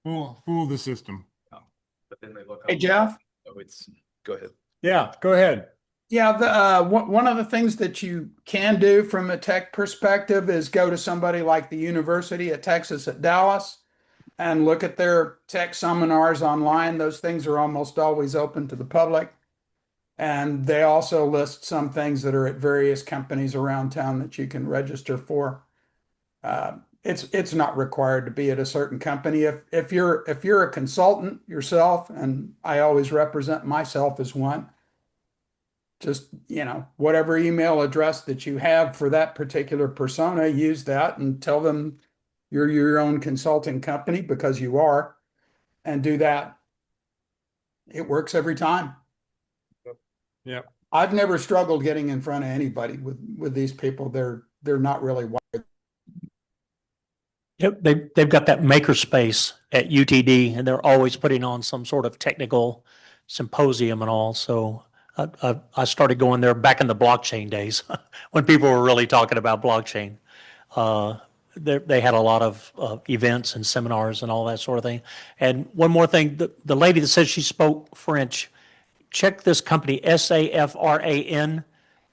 Fool the system. But then they look Hey, Jeff? Go ahead. Yeah, go ahead. Yeah, one of the things that you can do from a tech perspective is go to somebody like the University of Texas at Dallas. and look at their tech seminars online. Those things are almost always open to the public. And they also list some things that are at various companies around town that you can register for. It's not required to be at a certain company. If you're a consultant yourself, and I always represent myself as one, just, whatever email address that you have for that particular persona, use that and tell them you're your own consulting company, because you are, and do that. It works every time. Yep. I've never struggled getting in front of anybody with these people. They're not really wired. Yep, they've got that maker space at UTD, and they're always putting on some sort of technical symposium and all. So I started going there back in the blockchain days when people were really talking about blockchain. They had a lot of events and seminars and all that sort of thing. And one more thing, the lady that said she spoke French, check this company, SAFRAN.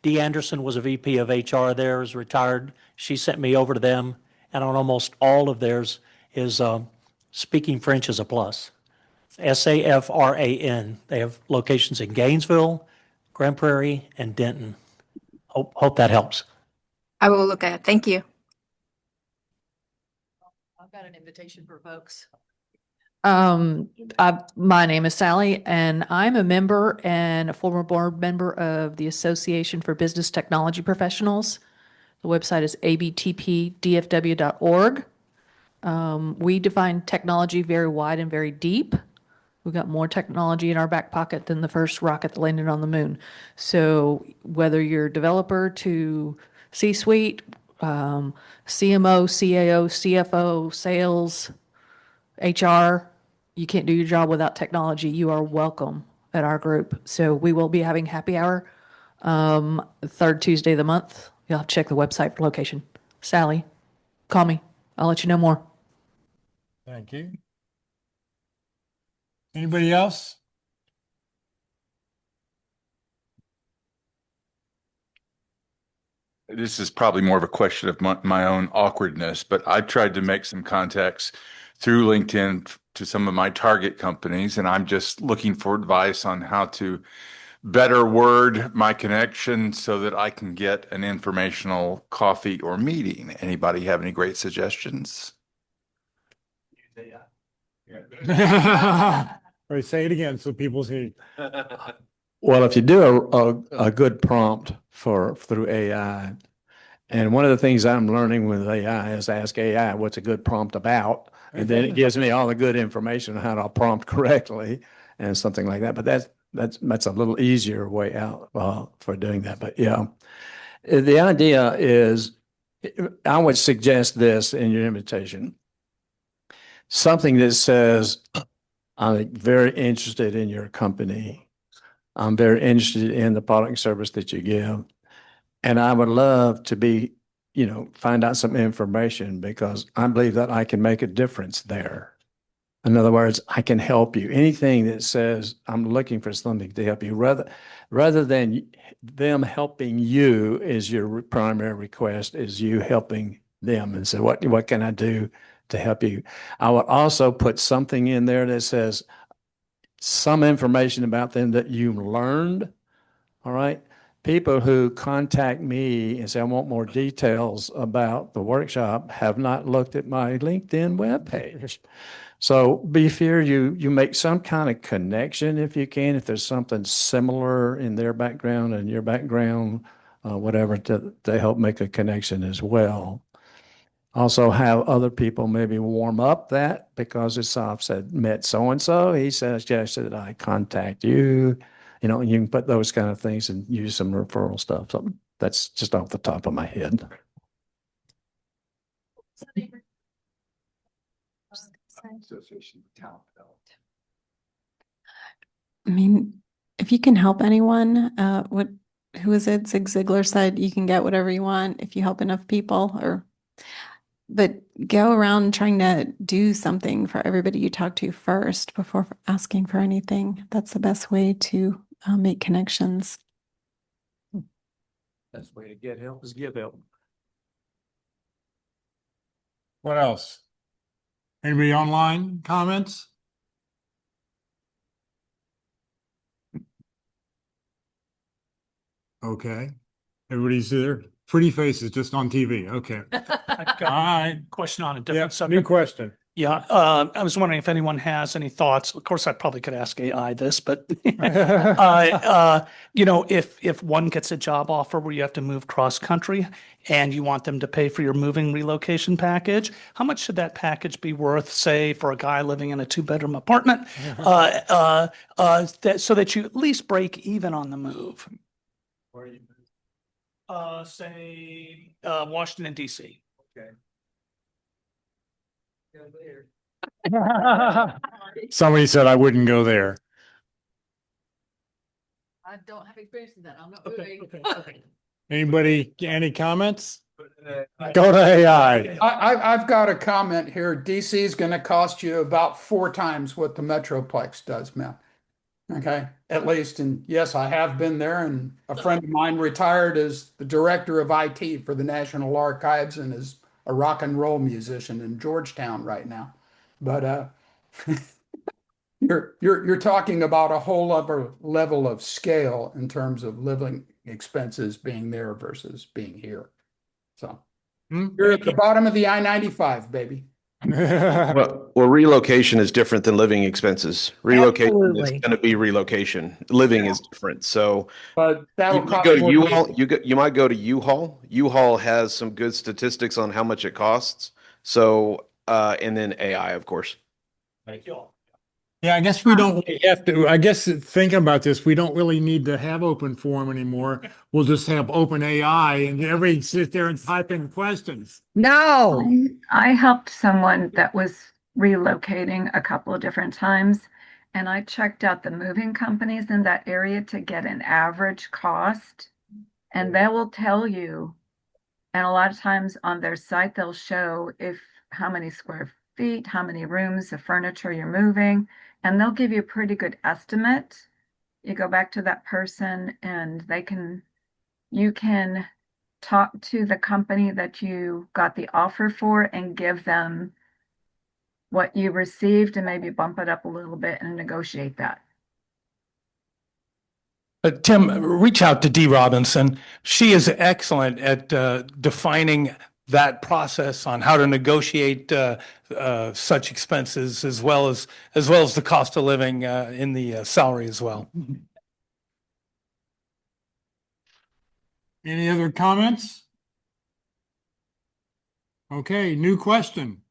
Dee Anderson was a VP of HR there, is retired. She sent me over to them, and on almost all of theirs is speaking French is a plus. SAFRAN. They have locations in Gainesville, Grand Prairie, and Denton. Hope that helps. I will look at it. Thank you. I've got an invitation for folks. My name is Sally, and I'm a member and a former board member of the Association for Business Technology Professionals. The website is abtpdfw.org. We define technology very wide and very deep. We've got more technology in our back pocket than the first rocket that landed on the moon. So whether you're a developer to C-suite, CMO, CAO, CFO, sales, HR, you can't do your job without technology. You are welcome at our group. So we will be having happy hour, third Tuesday of the month. You'll have to check the website for location. Sally, call me. I'll let you know more. Thank you. Anybody else? This is probably more of a question of my own awkwardness, but I've tried to make some contacts through LinkedIn to some of my target companies, and I'm just looking for advice on how to better word my connection so that I can get an informational coffee or meeting. Anybody have any great suggestions? All right, say it again so people see. Well, if you do a good prompt through AI, and one of the things I'm learning with AI is ask AI what's a good prompt about, and then it gives me all the good information on how to prompt correctly and something like that. But that's a little easier way out for doing that. But yeah, the idea is, I would suggest this in your invitation, something that says, I'm very interested in your company. I'm very interested in the product and service that you give. And I would love to find out some information, because I believe that I can make a difference there. In other words, I can help you. Anything that says I'm looking for something to help you, rather than them helping you is your primary request, is you helping them, and say, what can I do to help you? I would also put something in there that says some information about them that you learned. All right. People who contact me and say, I want more details about the workshop, have not looked at my LinkedIn webpage. So be sure you make some kind of connection if you can, if there's something similar in their background and your background, whatever, to help make a connection as well. Also have other people maybe warm up that, because it's I've said, met so-and-so, he suggested I contact you. You can put those kind of things and use some referral stuff. So that's just off the top of my head. I mean, if you can help anyone, who is it? Zig Ziglar said you can get whatever you want if you help enough people, but go around trying to do something for everybody you talk to first before asking for anything. That's the best way to make connections. Best way to get help is give help. What else? Anybody online comments? Okay. Everybody's there. Pretty faces just on TV. Okay. I've got All right. a question on a Yeah, different new subject. question. Yeah, I was wondering if anyone has any thoughts. Of course, I probably could ask AI this, but if one gets a job offer where you have to move cross country and you want them to pay for your moving relocation package, how much should that package be worth, say, for a guy living in a 2-bedroom apartment, so that you at least break even on the move? Where are you? Say, Washington, D.C. Okay. Somebody said I wouldn't go there. I don't have experience in that. I'm not Okay, moving. okay. Anybody, any comments? Go to AI. I've got a comment here. DC is going to cost you about 4 times what the Metroplex does, man. Okay, at least, and yes, I have been there, and a friend of mine retired as the director of IT for the National Archives and is a rock and roll musician in Georgetown right now. But you're talking about a whole other level of scale in terms of living expenses being there versus being here. So you're at the bottom of the I-95, baby. Well, relocation is different than living expenses. Relocation is Absolutely. going to be relocation. Living is different. So But that'll you might cost go to more. U-Haul. You might go to U-Haul. U-Haul has some good statistics on how much it costs. So and then AI, of course. Thank you all. Yeah, I guess we don't really have to, I guess thinking about this, we don't really need to have open forum anymore. We'll just have open AI and everybody sit there and type in questions. No. I helped someone that was relocating a couple of different times, and I checked out the moving companies in that area to get an average cost, and they will tell you, and a lot of times on their site, they'll show how many square feet, how many rooms, the furniture you're moving, and they'll give you a pretty good estimate. You go back to that person and you can talk to the company that you got the offer for and give them what you received and maybe bump it up a little bit and negotiate that. Tim, reach out to Dee Robinson. She is excellent at defining that process on how to negotiate such expenses as well as the cost of living in the salary as well. Any other comments? Okay, new question.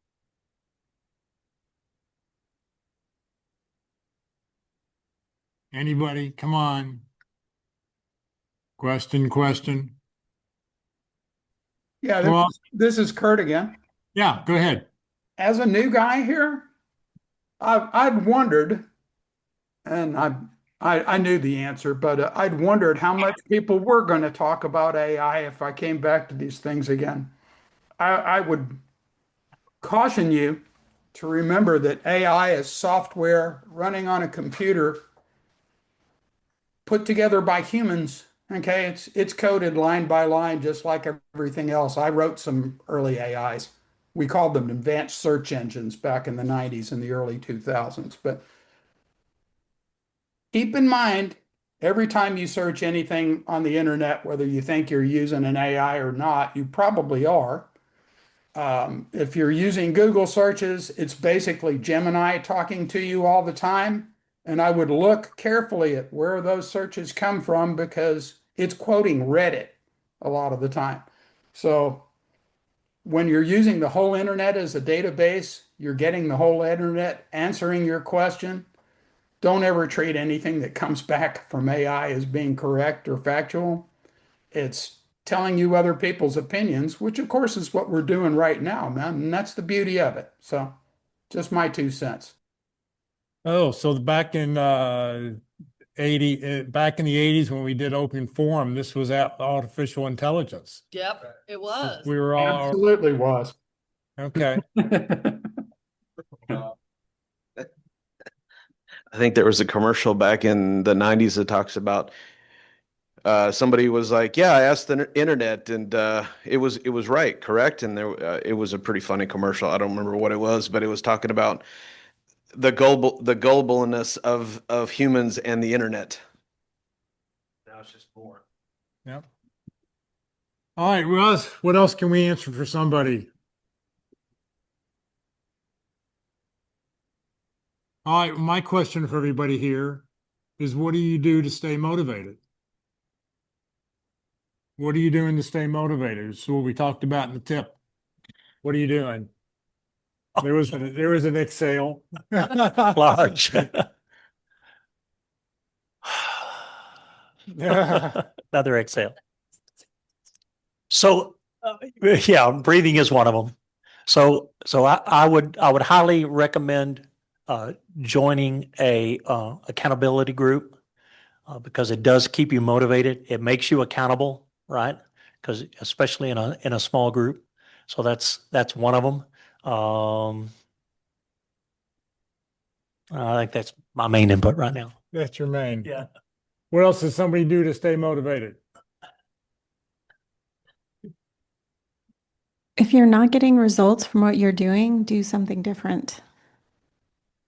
Anybody? Come on. Question. Yeah, Well, this is Kurt again. yeah, go ahead. As a new guy here, I'd wondered, and I knew the answer, but I'd wondered how much people were going to talk about AI if I came back to these things again. I would caution you to remember that AI is software running on a computer put together by humans. Okay, it's coded line by line, just like everything else. I wrote some early AIs. We called them advanced search engines back in the 90s and the early 2000s. But keep in mind, every time you search anything on the internet, whether you think you're using an AI or not, you probably are. If you're using Google searches, it's basically Gemini talking to you all the time. And I would look carefully at where those searches come from because it's quoting Reddit a lot of the time. So when you're using the whole internet as a database, you're getting the whole internet answering your question. Don't ever treat anything that comes back from AI as being correct or factual. It's telling you other people's opinions, which of course is what we're doing right now, man. And that's the beauty of it. So just my 2 cents. Oh, so back in back in the 80s when we did open forum, this was artificial intelligence. Yep, it was. We were all Absolutely was. okay. I think there was a commercial back in the 90s that talks about somebody was like, "Yeah, I asked the internet, and it was right, correct?" And it was a pretty funny commercial. I don't remember what it was, but it was talking about the gullibleness of humans and the internet. Now it's just more. Yep. All right, what else can we answer for somebody? All right, my question for everybody here is, what do you do to stay motivated? What are you doing to stay motivated? So what we talked about in the tip. What are you doing? There was an exhale. Large. Another exhale. So, yeah, breathing is one of them. So I would highly recommend joining a accountability group because it does keep you motivated. It makes you accountable, right? Because especially in a small group. So that's one of them. I think that's my main input right now. That's your main. Yeah. What else does somebody do to stay motivated? If you're not getting results from what you're doing, do something different.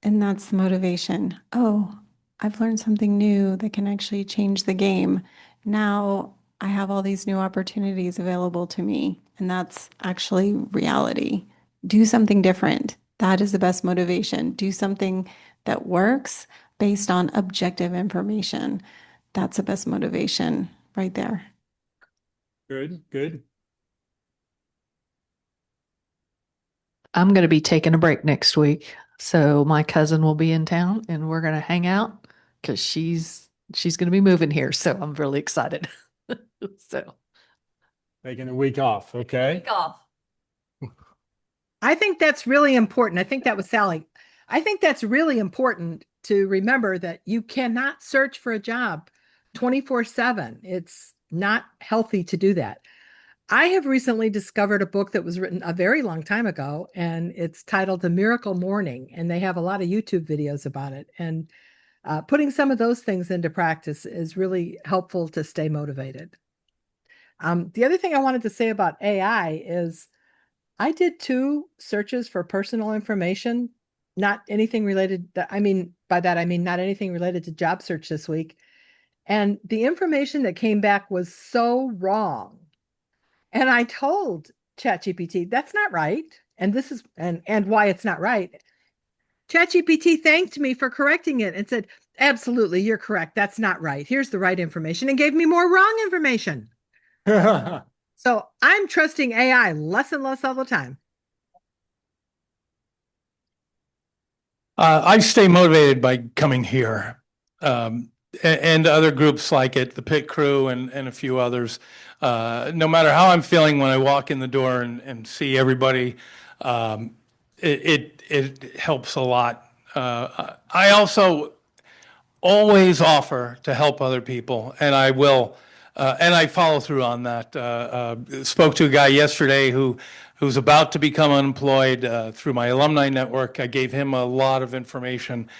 And that's the motivation. Oh, I've learned something new that can actually change the game. Now I have all these new opportunities available to me, and that's actually reality. Do something different. That is the best motivation. Do something that works based on objective information. That's the best motivation right there. Good, good. I'm going to be taking a break next week. So my cousin will be in town and we're going to hang out because she's going to be moving here. So I'm really excited. So Taking a week off. Okay. week off. I think that's really important. I think that was Sally. I think that's really important to remember that you cannot search for a job 24/7. It's not healthy to do that. I have recently discovered a book that was written a very long time ago, and it's titled The Miracle Morning, and they have a lot of YouTube videos about it. And putting some of those things into practice is really helpful to stay motivated. The other thing I wanted to say about AI is I did 2 searches for personal information, not anything related. By that, I mean not anything related to job search this week. And the information that came back was so wrong. And I told ChatGPT, that's not right. And this is and why it's not right. ChatGPT thanked me for correcting it and said, absolutely, you're correct. That's not right. Here's the right information, and gave me more wrong information. So I'm trusting AI less and less all the time. I stay motivated by coming here, and other groups like it, the Pit Crew and a few others. No matter how I'm feeling when I walk in the door and see everybody, it helps a lot. I also always offer to help other people, and I will, and I follow through on that. Spoke to a guy yesterday who's about to become unemployed through my alumni network. I gave him a lot of information.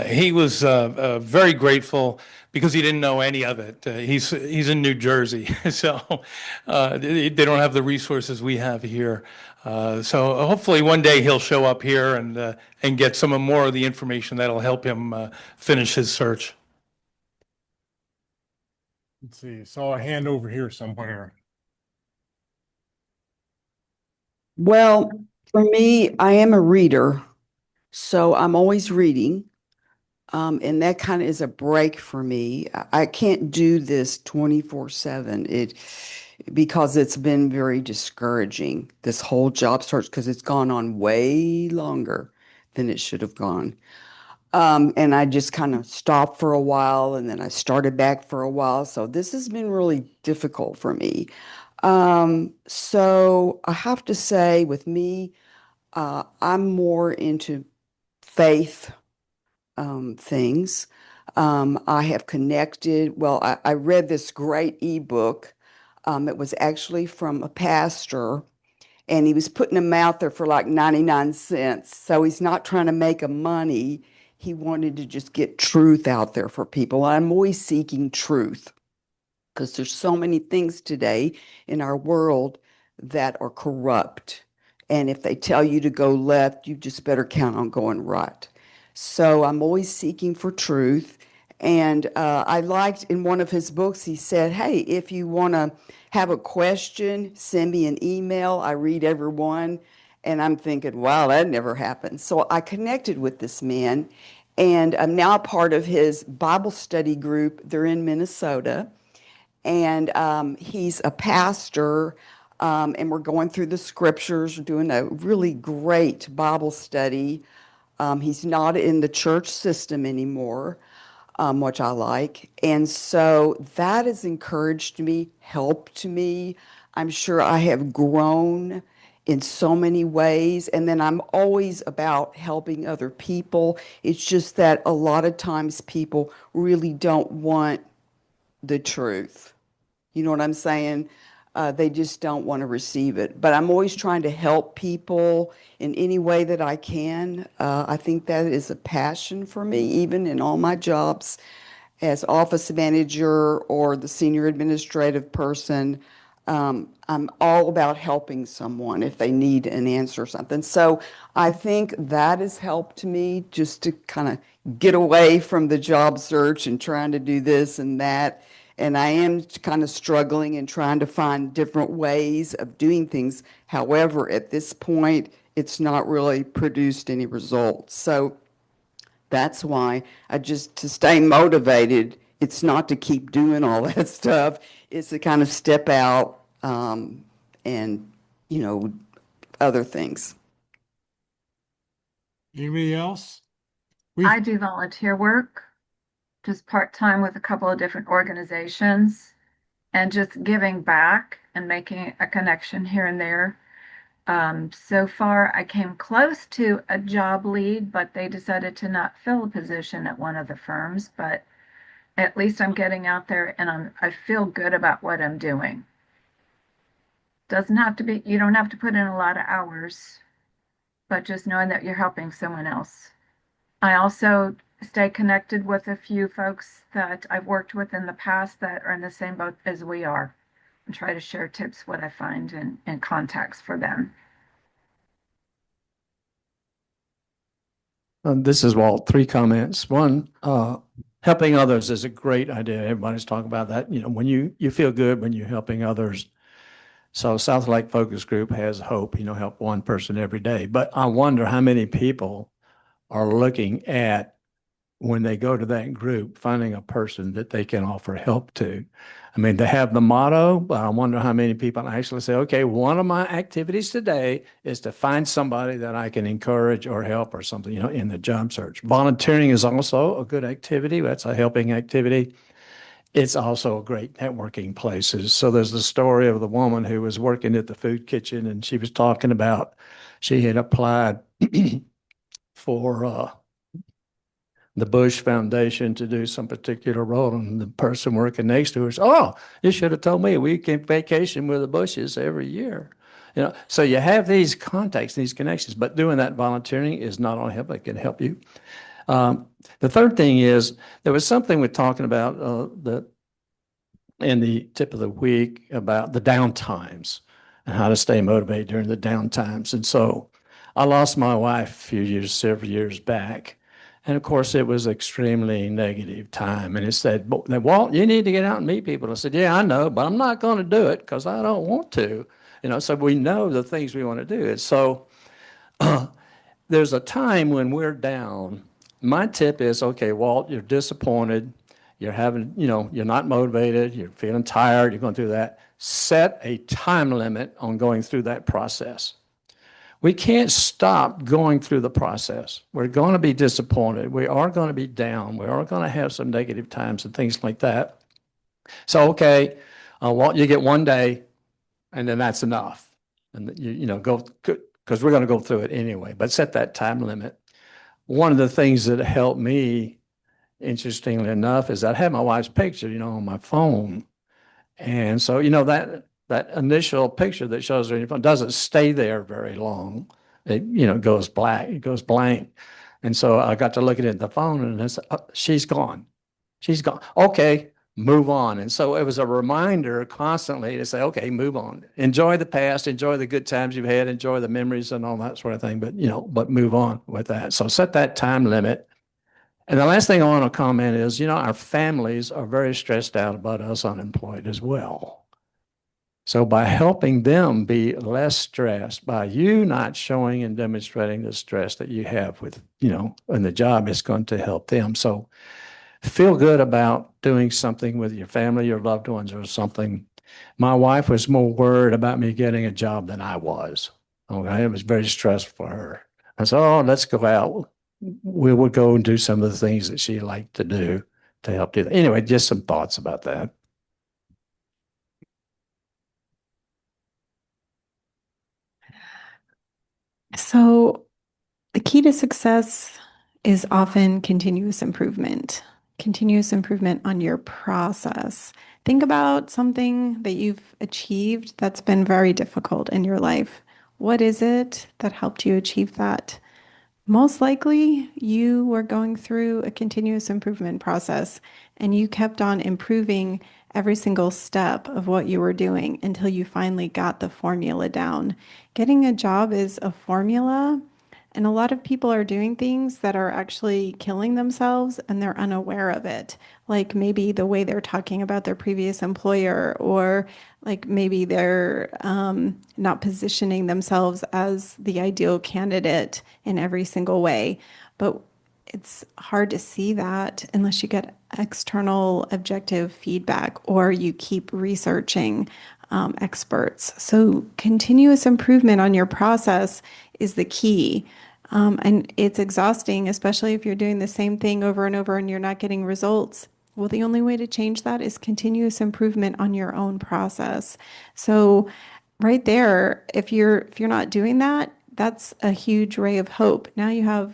He was very grateful because he didn't know any of it. He's in New Jersey, so they don't have the resources we have here. So hopefully one day he'll show up here and get some more of the information that'll help him finish his search. Let's see. Saw a hand over here somewhere. Well, for me, I am a reader, so I'm always reading. And that kind of is a break for me. I can't do this 24/7. Because it's been very discouraging, this whole job search, because it's gone on way longer than it should have gone. And I just kind of stopped for a while, and then I started back for a while. So this has been really difficult for me. So I have to say, with me, I'm more into faith things. I have connected, well, I read this great ebook. It was actually from a pastor, and he was putting them out there for like 99 cents. So he's not trying to make a money. He wanted to just get truth out there for people. I'm always seeking truth. because there's so many things today in our world that are corrupt. And if they tell you to go left, you just better count on going right. So I'm always seeking for truth. And I liked in one of his books, he said, hey, if you want to have a question, send me an email. I read every one. And I'm thinking, wow, that never happened. So I connected with this man, and I'm now part of his Bible study group. They're in Minnesota, and he's a pastor, and we're going through the scriptures. We're doing a really great Bible study. He's not in the church system anymore, which I like. And so that has encouraged me, helped me. I'm sure I have grown in so many ways. And then I'm always about helping other people. It's just that a lot of times people really don't want the truth. You know what I'm saying? They just don't want to receive it. But I'm always trying to help people in any way that I can. I think that is a passion for me, even in all my jobs as office manager or the senior administrative person. I'm all about helping someone if they need an answer or something. So I think that has helped me just to kind of get away from the job search and trying to do this and that. And I am kind of struggling and trying to find different ways of doing things. However, at this point, it's not really produced any results. So that's why to stay motivated, it's not to keep doing all that stuff. It's to kind of step out and, other things. Anybody else? I do volunteer work, just part-time with a couple of different organizations, and just giving back and making a connection here and there. So far, I came close to a job lead, but they decided to not fill a position at one of the firms. But at least I'm getting out there, and I feel good about what I'm doing. Doesn't have to be, you don't have to put in a lot of hours, but just knowing that you're helping someone else. I also stay connected with a few folks that I've worked with in the past that are in the same boat as we are, and try to share tips, what I find, and contacts for them. This is Walt. 3 comments. One, helping others is a great idea. Everybody's talking about that. When you feel good when you're helping others. So South Lake Focus Group has hope, help one person every day. But I wonder how many people are looking at, when they go to that group, finding a person that they can offer help to. I mean, they have the motto, but I wonder how many people actually say, okay, one of my activities today is to find somebody that I can encourage or help or something, in the job search. Volunteering is also a good activity. That's a helping activity. It's also a great networking places. So there's the story of the woman who was working at the food kitchen, and she was talking about she had applied for the Bush Foundation to do some particular role, and the person working next to her said, "Oh, you should have told me. We can vacation with the Bushes every year." So you have these contacts, these connections, but doing that volunteering is not only help, it can help you. The third thing is, there was something we're talking about in the tip of the week about the downtimes and how to stay motivated during the downtimes. And so I lost my wife several years back. And of course, it was extremely negative time. And it said, "Walt, you need to get out and meet people." I said, "Yeah, I know, but I'm not going to do it because I don't want to." So we know the things we want to do. And so there's a time when we're down. My tip is, okay, Walt, you're disappointed. You're having, you're not motivated. You're feeling tired. You're going through that. Set a time limit on going through that process. We can't stop going through the process. We're going to be disappointed. We are going to be down. We are going to have some negative times and things like that. So, okay, Walt, you get one day, and then that's enough. And go, because we're going to go through it anyway, but set that time limit. One of the things that helped me, interestingly enough, is I had my wife's picture, on my phone. And so, that initial picture that shows her in your phone doesn't stay there very long. It, goes black, it goes blank. And so I got to look at it in the phone, and I said, "Oh, she's gone. She's gone. Okay, move on. And so it was a reminder constantly to say, okay, move on. Enjoy the past, enjoy the good times you've had, enjoy the memories and all that sort of thing. But, but move on with that. So set that time limit. And the last thing I want to comment is, our families are very stressed out about us unemployed as well. So by helping them be less stressed, by you not showing and demonstrating the stress that you have with, in the job, it's going to help them. So feel good about doing something with your family, your loved ones, or something. My wife was more worried about me getting a job than I was. Okay, it was very stressful for her. I said, "Oh, let's go out. We would go and do some of the things that she liked to do to help do that." Anyway, just some thoughts about that. So, the key to success is often continuous improvement on your process. Think about something that you've achieved that's been very difficult in your life. What is it that helped you achieve that? Most likely, you were going through a continuous improvement process and you kept on improving every single step of what you were doing until you finally got the formula down. Getting a job is a formula, and a lot of people are doing things that are actually killing themselves and they're unaware of it. Like maybe the way they're talking about their previous employer, or like maybe they're not positioning themselves as the ideal candidate in every single way. But it's hard to see that unless you get external objective feedback or you keep researching experts. So continuous improvement on your process is the key. And it's exhausting, especially if you're doing the same thing over and over and you're not getting results. Well, the only way to change that is continuous improvement on your own process. So right there, if you're not doing that, that's a huge ray of hope. Now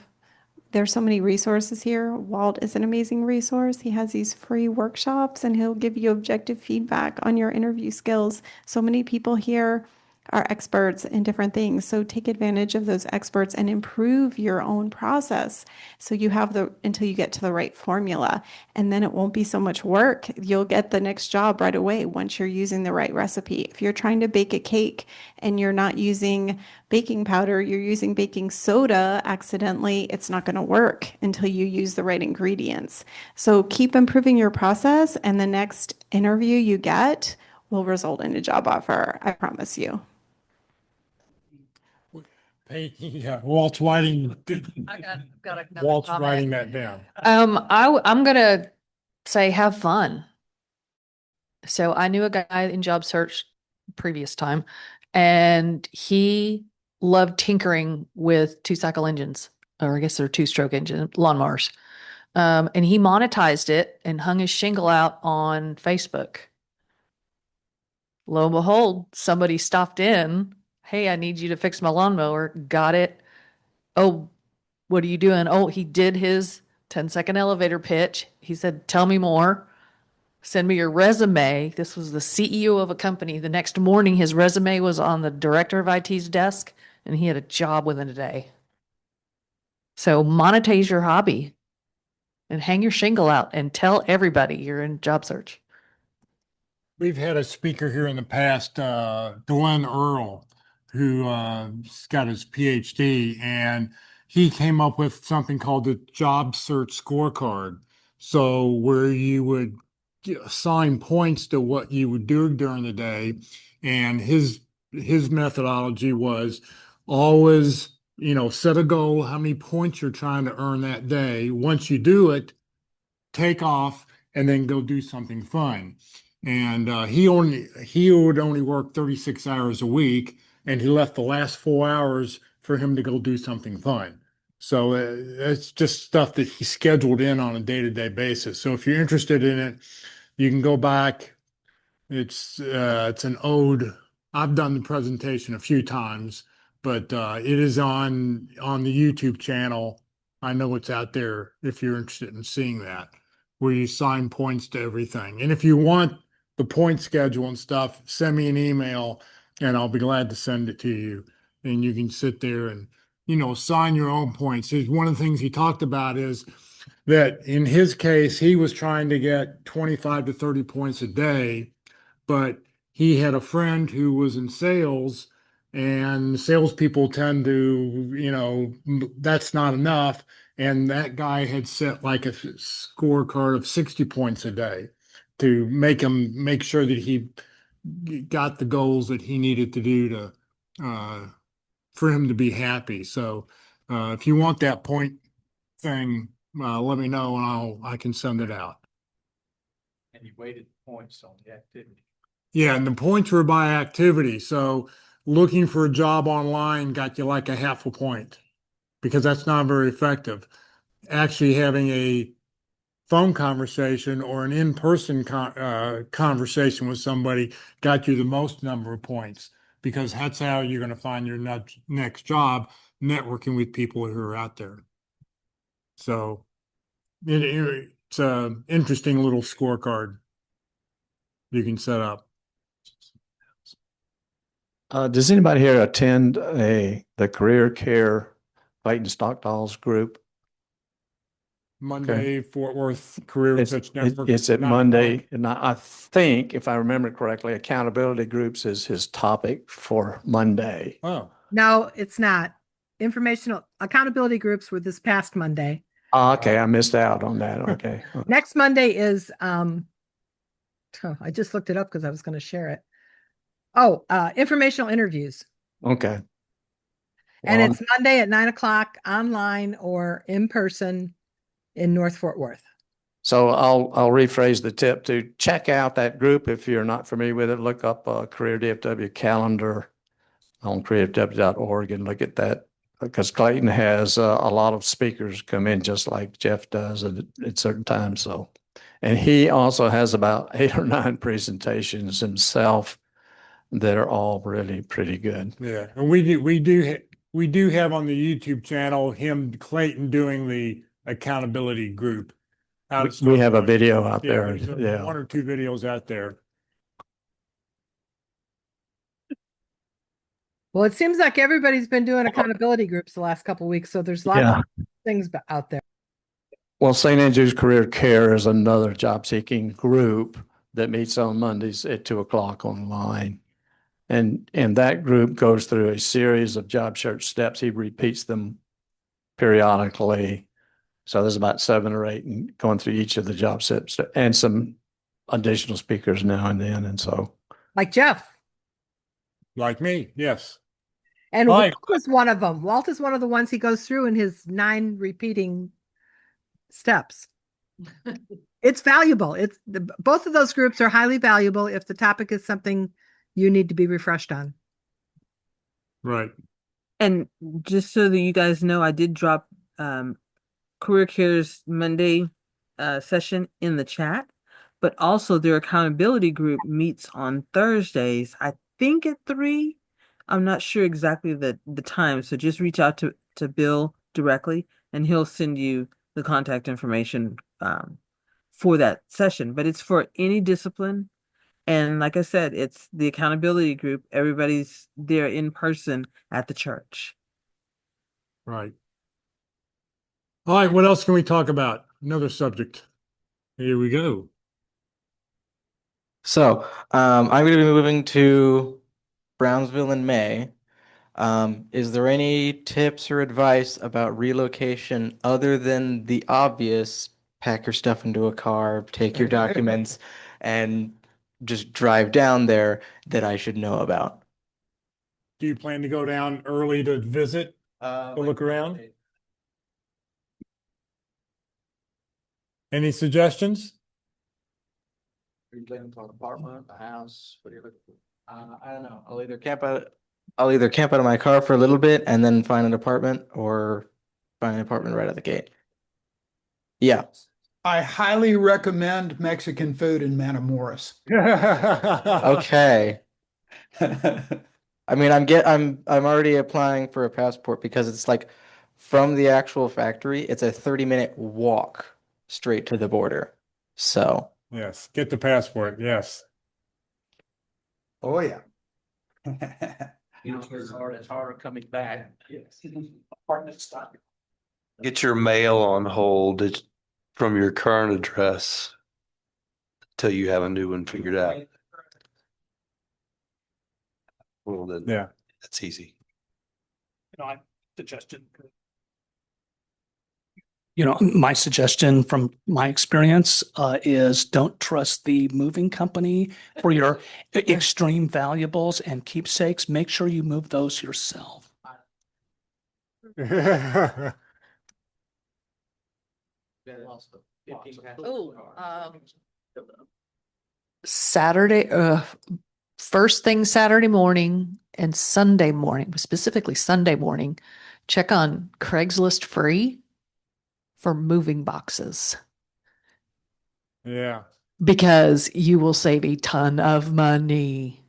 there's so many resources here. Walt is an amazing resource. He has these free workshops and he'll give you objective feedback on your interview skills. So many people here are experts in different things. So take advantage of those experts and improve your own process. So you have until you get to the right formula, and then it won't be so much work. You'll get the next job right away once you're using the right recipe. If you're trying to bake a cake and you're not using baking powder, you're using baking soda accidentally, it's not going to work until you use the right ingredients. So keep improving your process, and the next interview you get will result in a job offer. I promise you. Yeah, Walt's writing. Got another Walt's comment. writing that down. I'm gonna say have fun. So I knew a guy in job search previous time, and he loved tinkering with two-cycle engines, or I guess they're two-stroke engine lawnmowers. And he monetized it and hung his shingle out on Facebook. Lo and behold, somebody stopped in. Hey, I need you to fix my lawnmower. Got it. Oh, what are you doing? Oh, he did his 10-second elevator pitch. He said, tell me more. Send me your resume. This was the CEO of a company. The next morning, his resume was on the director of IT's desk, and he had a job within a day. So monetize your hobby and hang your shingle out and tell everybody you're in job search. We've had a speaker here in the past, Glenn Earl, who got his PhD, and he came up with something called the job search scorecard. So where you would assign points to what you would do during the day, and his methodology was always, set a goal, how many points you're trying to earn that day. Once you do it, take off and then go do something fun. And he would only work 36 hours a week, and he left the last 4 hours for him to go do something fun. So it's just stuff that he scheduled in on a day-to-day basis. So if you're interested in it, you can go back. It's an ode. I've done the presentation a few times, but it is on the YouTube channel. I know it's out there if you're interested in seeing that, where you assign points to everything. And if you want the point schedule and stuff, send me an email and I'll be glad to send it to you. And you can sit there and, assign your own points. One of the things he talked about is that in his case, he was trying to get 25 to 30 points a day, but he had a friend who was in sales, and salespeople tend to, that's not enough. And that guy had set like a scorecard of 60 points a day to make sure that he got the goals that he needed to do to for him to be happy. So if you want that point thing, let me know and I can send it out. And you weighted points on the activity. Yeah, and the points were by activity. So looking for a job online got you like a half a point because that's not very effective. Actually having a phone conversation or an in-person conversation with somebody got you the most number of points because that's how you're going to find your next job, networking with people who are out there. So it's an interesting little scorecard you can set up. Does anybody here attend the Career Care Clayton Stockdal's group? Monday, Fort Worth Career Research Network. It's at 9 Monday, o'clock. and I think, if I remember correctly, accountability groups is his topic for Monday. Oh, No, it's not. Informational accountability groups were this past Monday. Okay, I missed out on that. Okay. Next Monday is I just looked it up because I was going to share it. Oh, informational interviews. Okay. And Well, it's Monday at 9 o'clock online or in person in North Fort Worth. So I'll rephrase the tip to check out that group if you're not familiar with it. Look up Career DFW calendar on careerdfw.org and look at that because Clayton has a lot of speakers come in just like Jeff does at certain times. So, and he also has about 8 or 9 presentations himself that are all really pretty good. yeah. And we do have on the YouTube channel Clayton doing the accountability group. We have a video out Yeah, there. there's Yeah. 1 or 2 videos out there. Well, it seems like everybody's been doing accountability groups the last couple of weeks, so there's lots of things out there. Well, St. Andrew's Career Care is another job seeking group that meets on Mondays at 2 o'clock online. And that group goes through a series of job search steps. He repeats them periodically. So there's about 7 or 8 and going through each of the job steps and some additional speakers now and then. And so, Like Jeff. Like me, yes. And Hi. Walt is one of them. Walt is one of the ones he goes through in his 9 repeating steps. It's valuable. Both of those groups are highly valuable if the topic is something you need to be refreshed on. Right. And just so that you guys know, I did drop Career Care's Monday session in the chat, but also their accountability group meets on Thursdays, I think at 3. I'm not sure exactly the time. So just reach out to Bill directly and he'll send you the contact information for that session. But it's for any discipline. And like I said, it's the accountability group. Everybody's there in person at the church. Right. All right, what else can we talk about? Another subject. Here we go. So, I'm going to be moving to Brownsville in May. Is there any tips or advice about relocation other than the obvious, pack your stuff into a car, take your documents, and just drive down there that I should know about? Do you plan to go down early to visit, to look around? Any suggestions? Are you looking for an apartment, a house? What are you looking for? I don't know. I'll either camp out of my car for a little bit and then find an apartment, or find an apartment right at the gate. Yeah. I highly recommend Mexican food in Matamoros. Okay. I mean, I'm already applying for a passport because it's like from the actual factory, it's a 30-minute walk straight to the border. So, Yes, get the passport, yes. Oh, yeah. You know, it's hard coming back. Yes. Apartment stock. Get your mail on hold. from your current address till you have a new one figured out. Well, then Yeah. that's easy. My suggestion from my experience is don't trust the moving company for your extreme valuables and keepsakes. Make sure you move those yourself. Saturday, first thing Saturday morning and Sunday morning, specifically Sunday morning, check on Craigslist free for moving boxes Yeah. because you will save a ton of money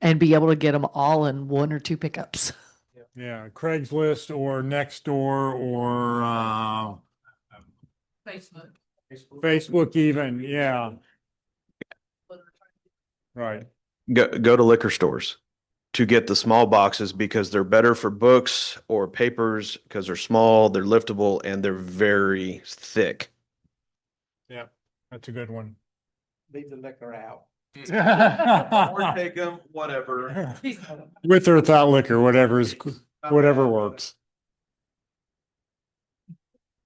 and be able to get them all in one or two pickups. Yeah. Craigslist or Nextdoor or Facebook. Facebook even. Yeah. Right. Go to liquor stores to get the small boxes because they're better for books or papers because they're small, they're liftable, and they're very thick. Yeah. That's a good one. Leave the liquor out. Or take them, whatever. With or without liquor, whatever works.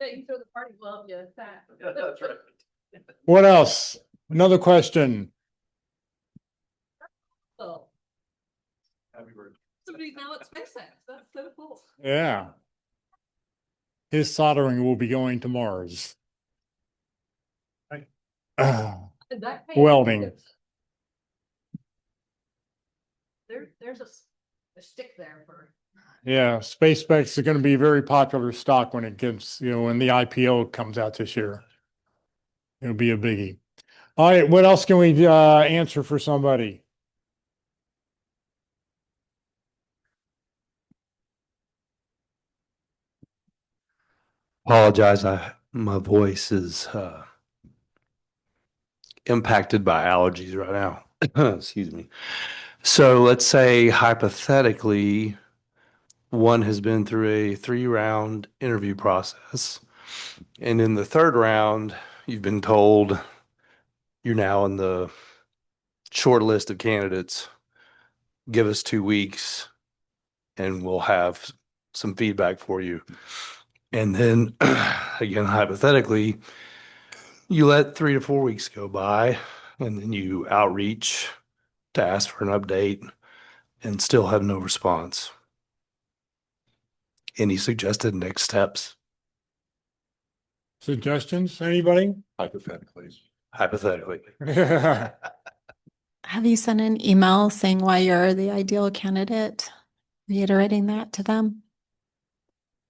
You throw the party glove, yeah. That's right. What else? Another question. Oh. Somebody's now at SpaceX. That's so cool. Yeah. His soldering will be going to Mars. Welding. There's a stick there for. Yeah, SpaceX is going to be very popular stock when it gets, when the IPO comes out this year. It'll be a biggie. All right, what else can we answer for somebody? Apologize. My voice is impacted by allergies right now. Excuse me. So let's say hypothetically, one has been through a 3-round interview process. And in the third round, you've been told you're now in the short list of candidates. Give us 2 weeks and we'll have some feedback for you. And then again, hypothetically, you let 3 to 4 weeks go by and then you outreach to ask for an update and still have no response. Any suggested next steps? Suggestions? Anybody? Hypothetically. Have you sent an email saying why you're the ideal candidate, reiterating that to them?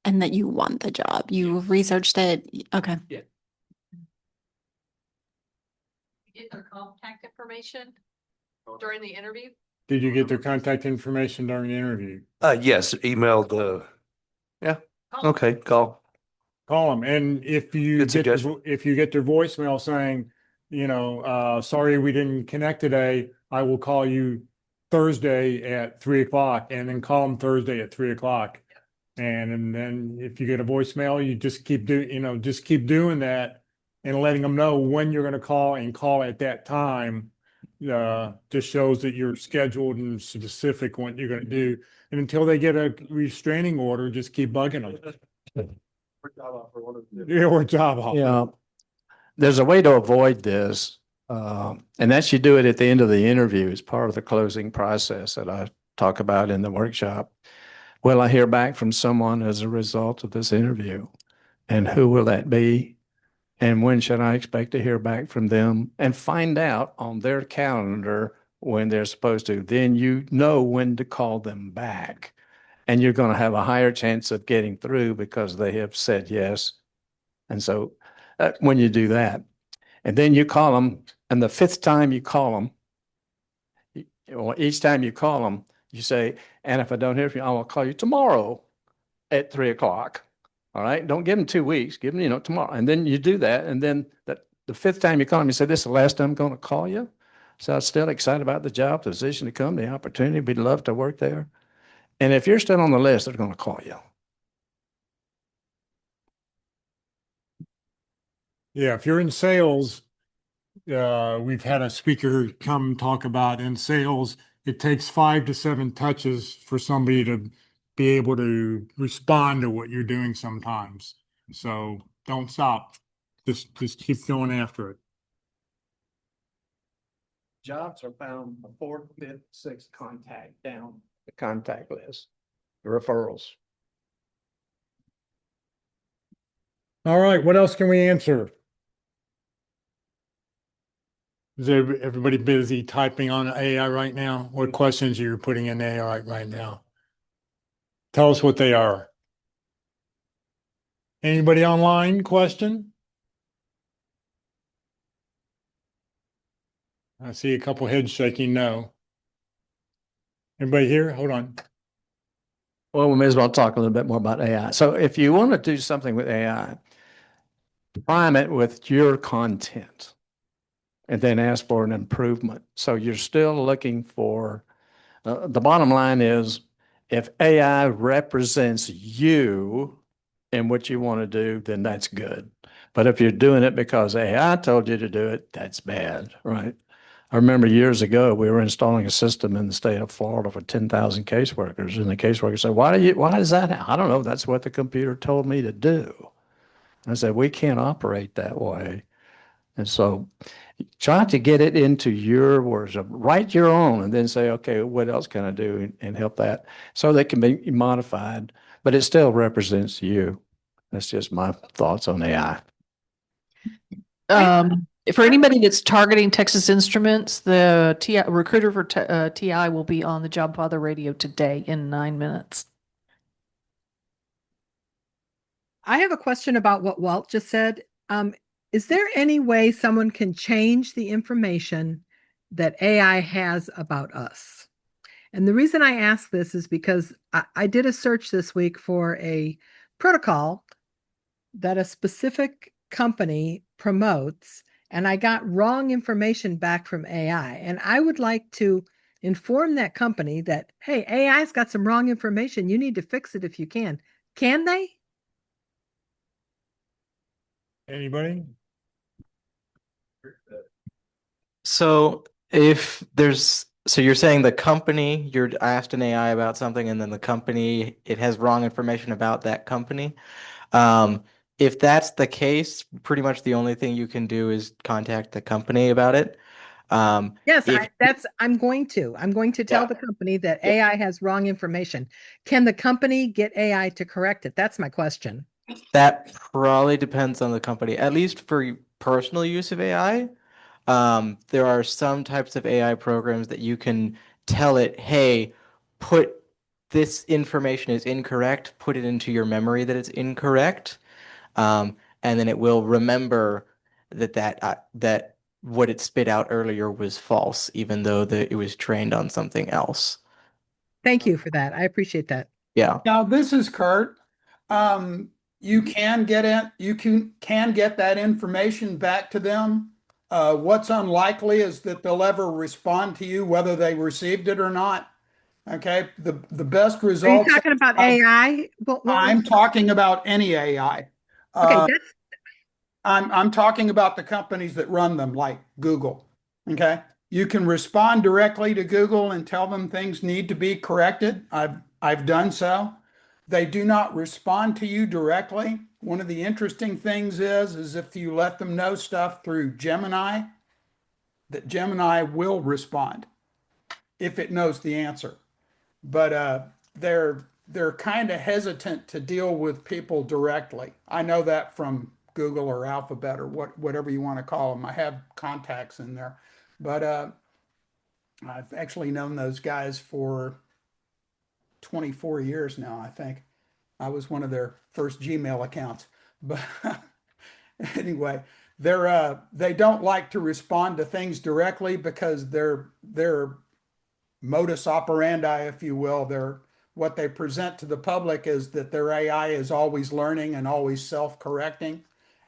And that you want the job, you've researched it. Okay. Get their contact information during the interview. Did you get their contact information during the interview? Yes, emailed. Yeah. Okay, call. Call them. And if you Good get suggestion. if you get their voicemail saying, sorry we didn't connect today, I will call you Thursday at 3:00, and then call them Thursday at 3:00. And then if you get a voicemail, you just keep doing that and letting them know when you're going to call and call at that time. Just shows that you're scheduled and specific what you're going to do. And until they get a restraining order, just keep bugging them. Yeah, or job offer. Yeah. There's a way to avoid this. And that's you do it at the end of the interview as part of the closing process that I talk about in the workshop. Will I hear back from someone as a result of this interview? And who will that be? And when should I expect to hear back from them? And find out on their calendar when they're supposed to. Then you know when to call them back. And you're going to have a higher chance of getting through because they have said yes. And so when you do that, and then you call them, and the fifth time you call them, each time you call them, you say, and if I don't hear from you, I will call you tomorrow at 3:00. All right. Don't give them 2 weeks. Give them, tomorrow. And then you do that. And then the fifth time you call them, you say, this is the last time I'm going to call you. So I'm still excited about the job, the position to come, the opportunity. We'd love to work there. And if you're still on the list, they're going to call you. Yeah, if you're in sales, we've had a speaker come talk about in sales, it takes 5 to 7 touches for somebody to be able to respond to what you're doing sometimes. So don't stop. Just keep going after it. Jobs are found the fourth, fifth, sixth contact down the contact list, the referrals. All right, what else can we answer? Is everybody busy typing on AI right now? What questions are you putting in AI right now? Tell us what they are. Anybody online question? I see a couple heads shaking no. Anybody here? Hold on. Well, we may as well talk a little bit more about AI. So if you want to do something with AI, prime it with your content and then ask for an improvement. So you're still looking for, the bottom line is if AI represents you and what you want to do, then that's good. But if you're doing it because AI told you to do it, that's bad, right? I remember years ago, we were installing a system in the state of Florida for 10,000 caseworkers. And the caseworker said, why is that? I don't know. That's what the computer told me to do. I said, we can't operate that way. And so try to get it into your words, write your own, and then say, okay, what else can I do and help that? So they can be modified, but it still represents you. That's just my thoughts on AI. For anybody that's targeting Texas Instruments, the recruiter for TI will be on the Job Father Radio today in 9 minutes. I have a question about what Walt just said. Is there any way someone can change the information that AI has about us? And the reason I ask this is because I did a search this week for a protocol that a specific company promotes, and I got wrong information back from AI. And I would like to inform that company that, hey, AI's got some wrong information. You need to fix it if you can. Can they? Anybody? So so you're saying the company, you're asked an AI about something and then the company, it has wrong information about that company. If that's the case, pretty much the only thing you can do is contact the company about it. Yes, I'm going to tell the company that AI has wrong information. Can the company get AI to correct it? That's my question. That probably depends on the company, at least for personal use of AI. There are some types of AI programs that you can tell it, hey, put this information is incorrect, put it into your memory that it's incorrect. And then it will remember that what it spit out earlier was false, even though it was trained on something else. Thank you for that. I appreciate that. Yeah. Now, this is Kurt. You can get that information back to them. What's unlikely is that they'll ever respond to you whether they received it or not. Okay. The best Are you results. talking about AI? I'm talking about any AI. Okay, I'm talking about the companies that run them, like Google. Okay. You can respond directly to Google and tell them things need to be corrected. I've done so. They do not respond to you directly. One of the interesting things is if you let them know stuff through Gemini, that Gemini will respond if it knows the answer. But they're kind of hesitant to deal with people directly. I know that from Google or Alphabet or whatever you want to call them. I have contacts in there, but I've actually known those guys for 24 years now, I think. I was one of their first Gmail accounts. But anyway, they don't like to respond to things directly because their modus operandi, if you will, what they present to the public is that their AI is always learning and always self-correcting.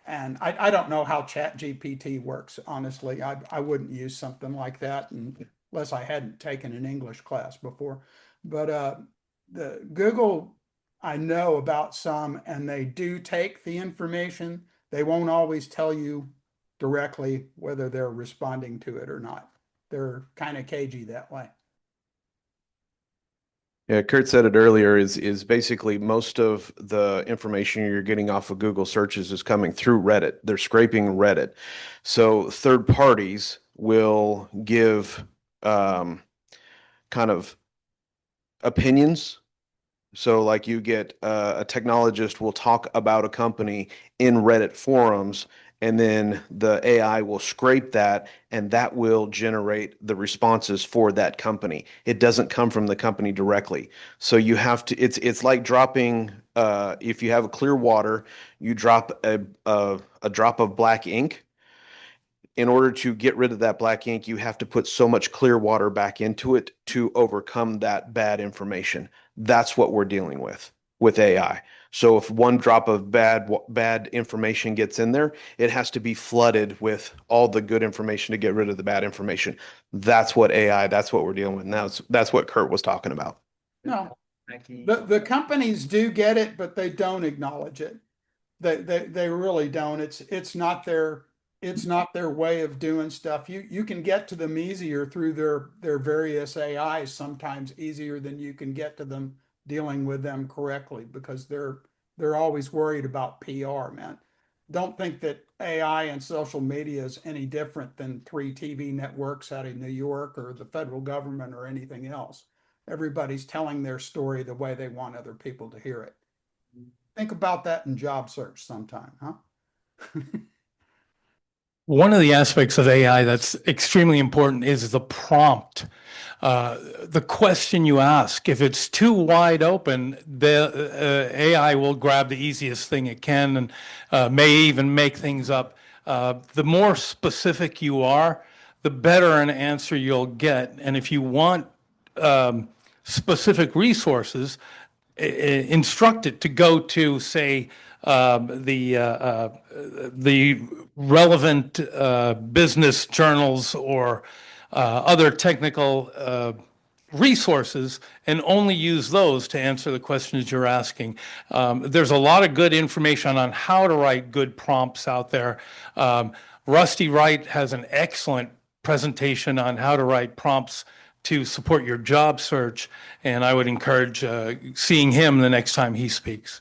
And I don't know how ChatGPT works, honestly. I wouldn't use something like that unless I hadn't taken an English class before. But the Google, I know about some, and they do take the information. they won't always tell you directly whether they're responding to it or not. They're kind of cagey that way. Yeah, Kurt said it earlier, is basically most of the information you're getting off of Google searches is coming through Reddit. They're scraping Reddit. So third parties will give kind of opinions. So like you get a technologist will talk about a company in Reddit forums, and then the AI will scrape that, and that will generate the responses for that company. It doesn't come from the company directly. So you have to, it's like dropping, if you have a clear water, you drop a drop of black ink. In order to get rid of that black ink, you have to put so much clear water back into it to overcome that bad information. That's what we're dealing with AI. So if one drop of bad information gets in there, it has to be flooded with all the good information to get rid of the bad information. That's what AI, that's what we're dealing with now. That's what Kurt was talking about. No, the companies do get it, but they don't acknowledge it. They really don't. It's not their way of doing stuff. You can get to them easier through their various AIs, sometimes easier than you can get to them dealing with them correctly, because they're always worried about PR, man. Don't think that AI and social media is any different than 3 TV networks out of New York or the federal government or anything else. Everybody's telling their story the way they want other people to hear it. Think about that in job search sometime, huh? One of the aspects of AI that's extremely important is the prompt. The question you ask, if it's too wide open, the AI will grab the easiest thing it can and may even make things up. The more specific you are, the better an answer you'll get. And if you want specific resources, instruct it to go to, say, the relevant business journals or other technical resources, and only use those to answer the questions you're asking. There's a lot of good information on how to write good prompts out there. Rusty Wright has an excellent presentation on how to write prompts to support your job search, and I would encourage seeing him the next time he speaks.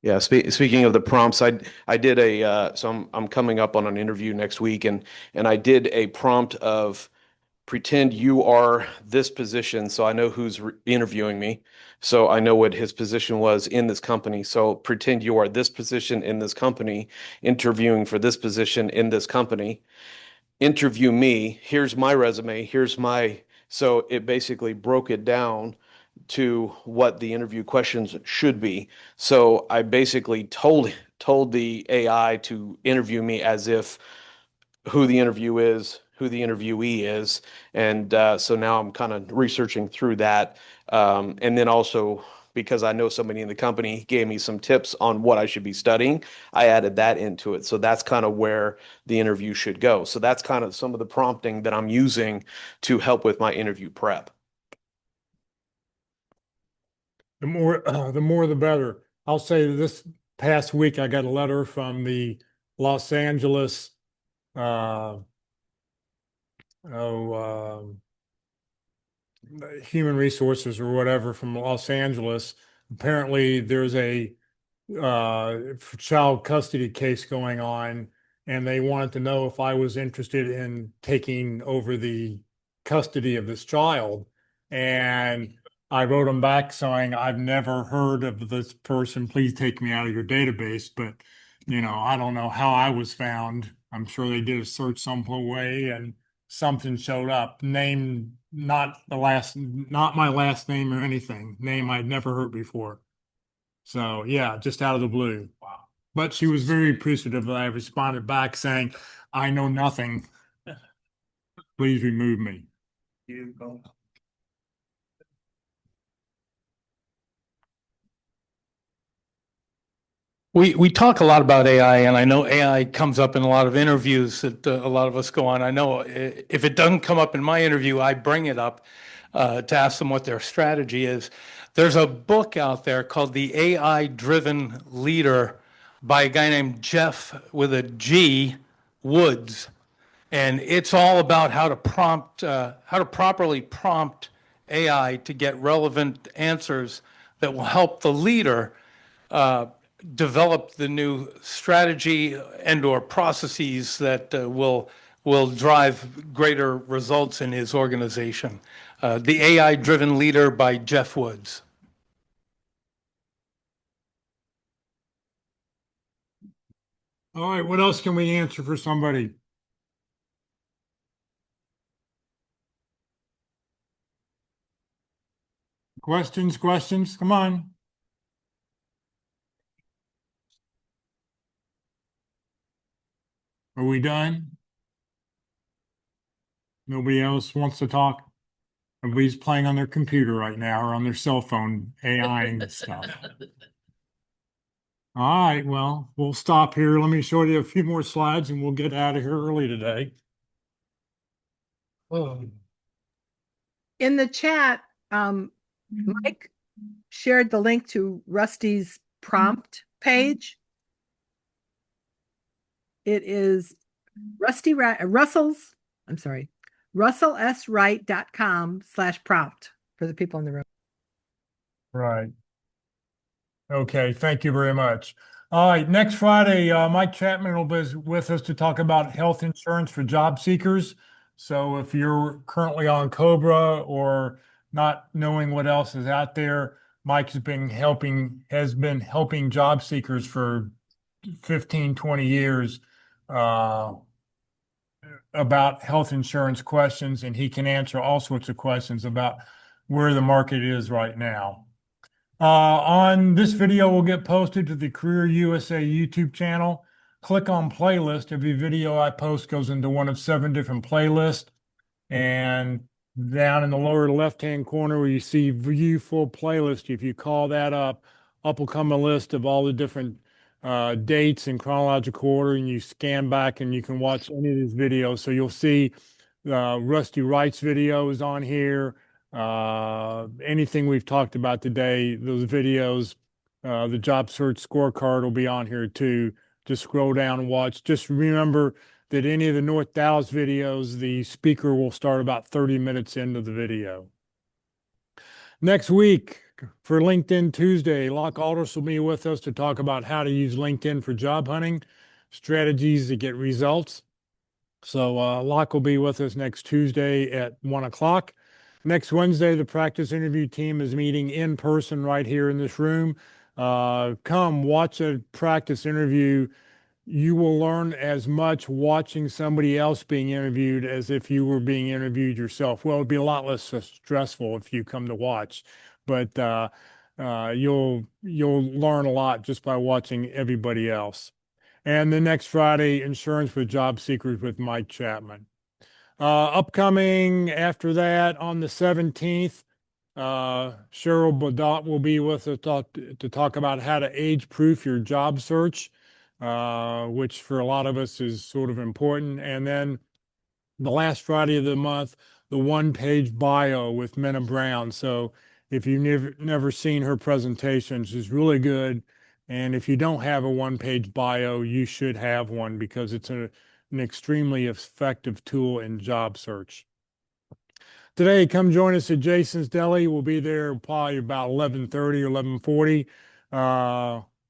Yeah, speaking of the prompts, I did so I'm coming up on an interview next week, and I did a prompt of pretend you are this position, so I know who's interviewing me, so I know what his position was in this company. So pretend you are this position in this company, interviewing for this position in this company. Interview me. Here's my resume. So it basically broke it down to what the interview questions should be. So I basically told the AI to interview me as if who the interview is, who the interviewee is. And so now I'm kind of researching through that. And then also, because I know somebody in the company gave me some tips on what I should be studying, I added that into it. So that's kind of where the interview should go. So that's kind of some of the prompting that I'm using to help with my interview prep. The more the better. I'll say this past week, I got a letter from the Los Angeles, human resources or whatever from Los Angeles. Apparently, there's a child custody case going on, and they wanted to know if I was interested in taking over the custody of this child. And I wrote them back saying, I've never heard of this person. Please take me out of your database. But, I don't know how I was found. I'm sure they did a search some way and something showed up. Name, not my last name or anything. Name I'd never heard before. So yeah, just out of the blue. Wow. But she was very appreciative that I responded back saying, I know nothing. Please remove me. We talk a lot about AI, and I know AI comes up in a lot of interviews that a lot of us go on. I know if it doesn't come up in my interview, I bring it up to ask them what their strategy is. There's a book out there called The AI-Driven Leader by a guy named Jeff with a G Woods, and it's all about how to properly prompt AI to get relevant answers that will help the leader develop the new strategy and or processes that will drive greater results in his organization. The AI-Driven Leader by Jeff Woods. All right, what else can we answer for somebody? Questions, come on. Are we done? Nobody else wants to talk? Everybody's playing on their computer right now or on their cell phone, AI and stuff. All right, well, we'll stop here. Let me show you a few more slides and we'll get out of here early today. Oh. In the chat, Mike shared the link to Rusty's prompt page. It is russellswright.com/prompt for the people in the room. Right. Okay, thank you very much. All right, next Friday, Mike Chapman will be with us to talk about health insurance for job seekers. So if you're currently on COBRA or not knowing what else is out there, Mike has been helping job seekers for 15, 20 years about health insurance questions, and he can answer all sorts of questions about where the market is right now. On this video will get posted to the Career USA YouTube channel. Click on playlist. Every video I post goes into one of 7 different playlists. And down in the lower left-hand corner where you see view full playlist, if you call that up will come a list of all the different dates in chronological order, and you scan back and you can watch any of these videos. So you'll see Rusty Wright's video is on here. Anything we've talked about today, those videos, the job search scorecard will be on here too. Just scroll down and watch. Just remember that any of the North Dallas videos, the speaker will start about 30 minutes into the video. Next week for LinkedIn Tuesday, Locke Aldous will be with us to talk about how to use LinkedIn for job hunting, strategies to get results. So Locke will be with us next Tuesday at 1 o'clock. Next Wednesday, the practice interview team is meeting in person right here in this room. Come watch a practice interview. You will learn as much watching somebody else being interviewed as if you were being interviewed yourself. Well, it'd be a lot less stressful if you come to watch, but you'll learn a lot just by watching everybody else. And the next Friday, Insurance with Job Seekers with Mike Chapman. Upcoming after that on the 17th, Cheryl Badot will be with us to talk about how to age-proof your job search, which for a lot of us is sort of important. And then the last Friday of the month, the one-page bio with Minna Brown. So if you've never seen her presentation, she's really good. And if you don't have a one-page bio, you should have one because it's an extremely effective tool in job search. Today, come join us at Jason's Deli. We'll be there probably about 11:30 or 11:40.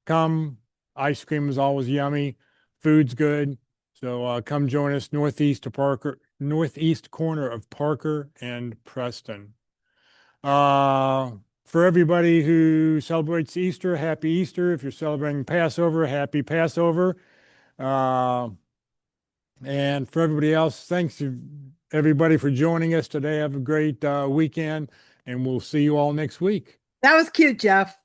Come. Ice cream is always yummy. Food's good. So come join us northeast corner of Parker and Preston. For everybody who celebrates Easter, happy Easter. If you're celebrating Passover, happy Passover. And for everybody else, thanks everybody for joining us today. Have a great weekend, and we'll see you all next week. That was cute, Jeff.